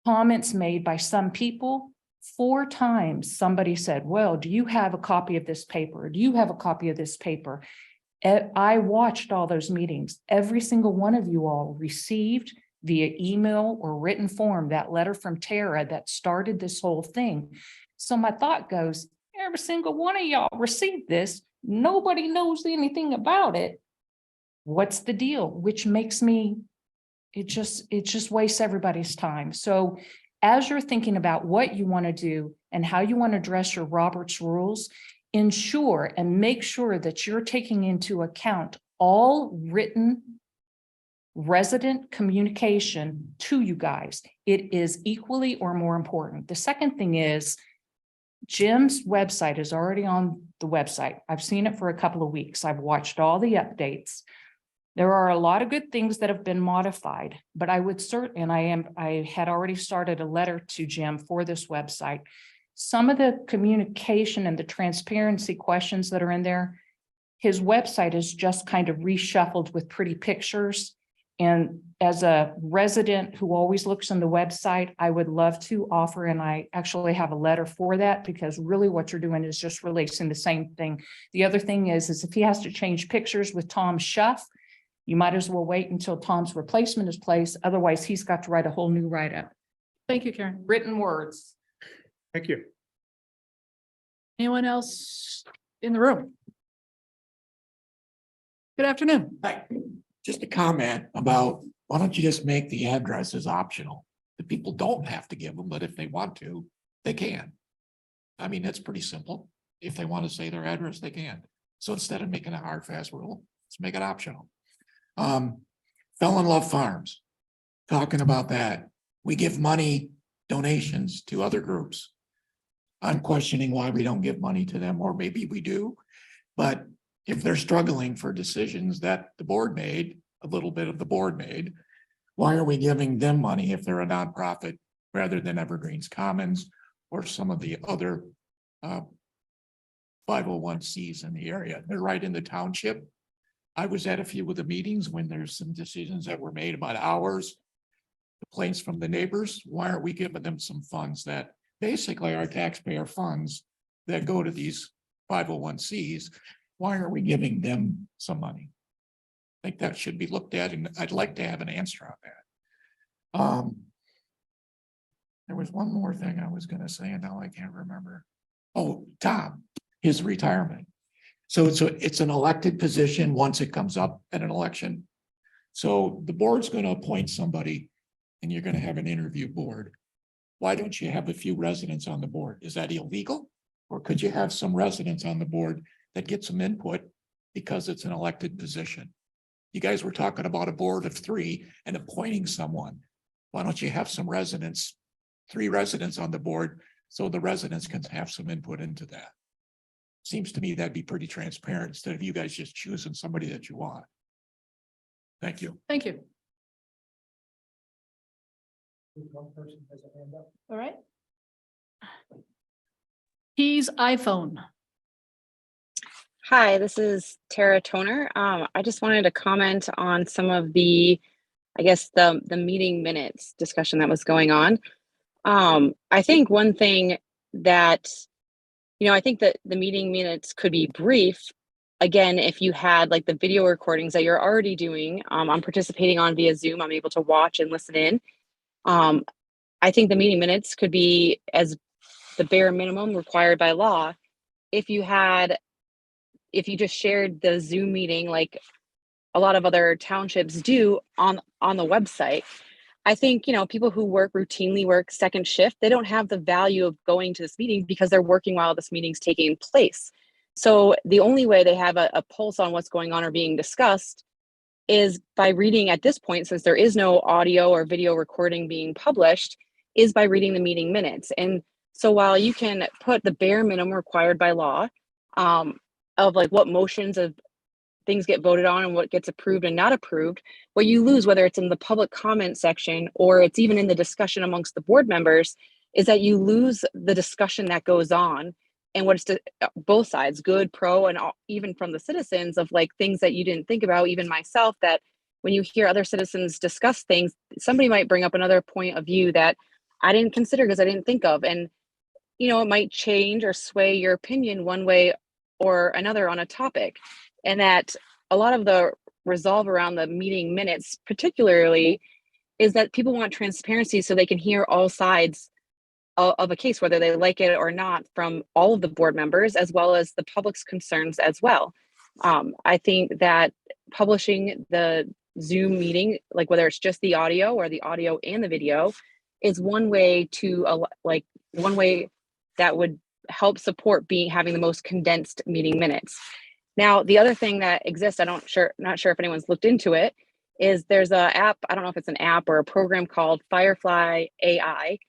comments made by some people, 4 times somebody said, well, do you have a copy of this paper? Do you have a copy of this paper? I watched all those meetings. Every single one of you all received via email or written form that letter from Tara that started this whole thing. So my thought goes, every single one of y'all received this. Nobody knows anything about it. What's the deal? Which makes me, it just wastes everybody's time. So as you're thinking about what you want to do and how you want to address your Robert's rules, ensure and make sure that you're taking into account all written resident communication to you guys. It is equally or more important. The second thing is Jim's website is already on the website. I've seen it for a couple of weeks. I've watched all the updates. There are a lot of good things that have been modified, but I would I had already started a letter to Jim for this website. Some of the communication and the transparency questions that are in there, his website is just kind of reshuffled with pretty pictures. And as a resident who always looks on the website, I would love to offer, and I actually have a letter for that, because really what you're doing is just releasing the same thing. The other thing is if he has to change pictures with Tom Shuff, you might as well wait until Tom's replacement is placed. Otherwise, he's got to write a whole new write-up, Thank you, Karen. written words. Thank you. Anyone else in the room? Good afternoon. Hi, just a comment about, why don't you just make the addresses optional? The people don't have to give them, but if they want to, they can. I mean, that's pretty simple. If they want to say their address, they can. So instead of making a hard, fast rule, let's make it optional. Fell in Love Farms, talking about that. We give money, donations to other groups. I'm questioning why we don't give money to them, or maybe we do. But if they're struggling for decisions that the board made, a little bit of the board made, why are we giving them money if they're a nonprofit rather than Evergreens Commons or some of the other 501Cs in the area? They're right in the township. I was at a few of the meetings when there's some decisions that were made about hours, complaints from the neighbors. Why aren't we giving them some funds that basically are taxpayer funds that go to these 501Cs? Why are we giving them some money? I think that should be looked at, and I'd like to have an answer on that. There was one more thing I was gonna say, and now I can't remember. Oh, Tom, his retirement. So it's an elected position once it comes up at an election. So the board's gonna appoint somebody and you're gonna have an interview board. Why don't you have a few residents on the board? Is that illegal? Or could you have some residents on the board that get some input because it's an elected position? You guys were talking about a board of 3 and appointing someone. Why don't you have some residents, 3 residents on the board, so the residents can have some input into that? Seems to me that'd be pretty transparent instead of you guys just choosing somebody that you want. Thank you. Thank you. All right. Keys iPhone. Hi, this is Tara Toner. I just wanted to comment on some of the, I guess, the meeting minutes discussion that was going on. I think one thing that, I think that the meeting minutes could be brief. Again, if you had like the video recordings that you're already doing, I'm participating on via Zoom, I'm able to watch and listen in. I think the meeting minutes could be as the bare minimum required by law. If you just shared the Zoom meeting like a lot of other townships do on the website, I think, people who routinely work second shift, they don't have the value of going to this meeting because they're working while this meeting's taking place. So the only way they have a pulse on what's going on or being discussed is by reading at this point, since there is no audio or video recording being published, is by reading the meeting minutes. And so while you can put the bare minimum required by law of like what motions of things get voted on and what gets approved and not approved, what you lose, whether it's in the public comment section or it's even in the discussion amongst the board members, is that you lose the discussion that goes on and what's both sides, good, pro, and even from the citizens of like things that you didn't think about, even myself, that when you hear other citizens discuss things, somebody might bring up another point of view that I didn't consider because I didn't think of. And, it might change or sway your opinion one way or another on a topic. And that a lot of the resolve around the meeting minutes, particularly, is that people want transparency so they can hear all sides of a case, whether they like it or not, from all of the board members, as well as the public's concerns as well. I think that publishing the Zoom meeting, like whether it's just the audio or the audio and the video, is one way to one way that would help support having the most condensed meeting minutes. Now, the other thing that exists, not sure if anyone's looked into it, is there's a app, I don't know if it's an app or a program called Firefly AI.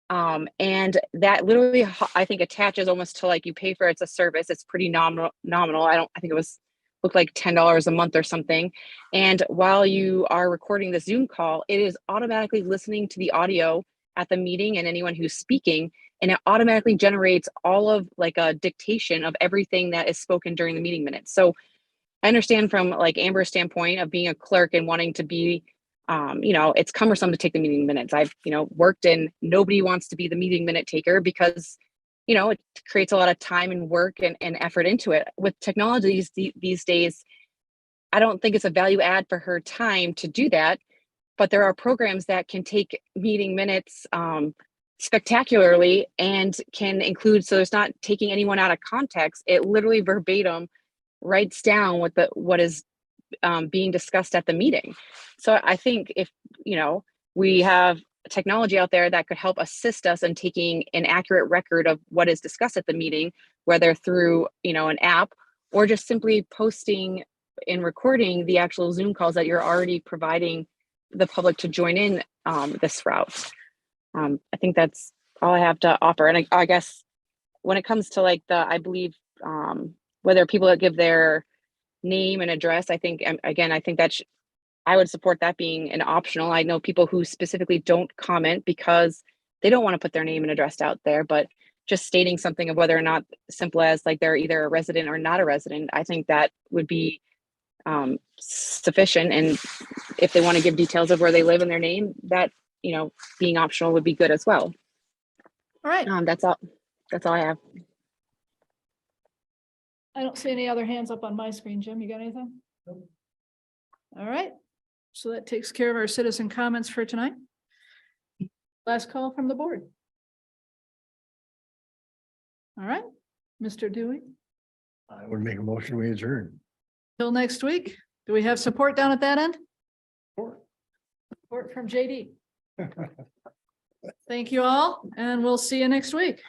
And that literally, I think, attaches almost to like you pay for it's a service. It's pretty nominal. I think it looked like $10 a month or something. And while you are recording the Zoom call, it is automatically listening to the audio at the meeting and anyone who's speaking. And it automatically generates all of like a dictation of everything that is spoken during the meeting minutes. So I understand from like Amber's standpoint of being a clerk and wanting to be, it's cumbersome to take the meeting minutes. I've, worked and nobody wants to be the meeting minute taker because, it creates a lot of time and work and effort into it. With technologies these days, I don't think it's a value add for her time to do that. But there are programs that can take meeting minutes spectacularly and can include, so it's not taking anyone out of context. It literally verbatim writes down what is being discussed at the meeting. So I think if, we have technology out there that could help assist us in taking an accurate record of what is discussed at the meeting, whether through, an app or just simply posting and recording the actual Zoom calls that you're already providing the public to join in this route. I think that's all I have to offer. And I guess when it comes to like I believe whether people that give their name and address, I think, again, I think I would support that being an optional. I know people who specifically don't comment because they don't want to put their name and address out there, but just stating something of whether or not simple as like they're either a resident or not a resident, I think that would be sufficient. And if they want to give details of where they live and their name, that, being optional would be good as well. All right. That's all I have. I don't see any other hands up on my screen. Jim, you got anything? Nope. All right. So that takes care of our citizen comments for tonight. Last call from the board. All right, Mr. Dewey, I would make a motion, we adjourn. till next week. Do we have support down at that end? Support from JD. Thank you all, and we'll see you next week.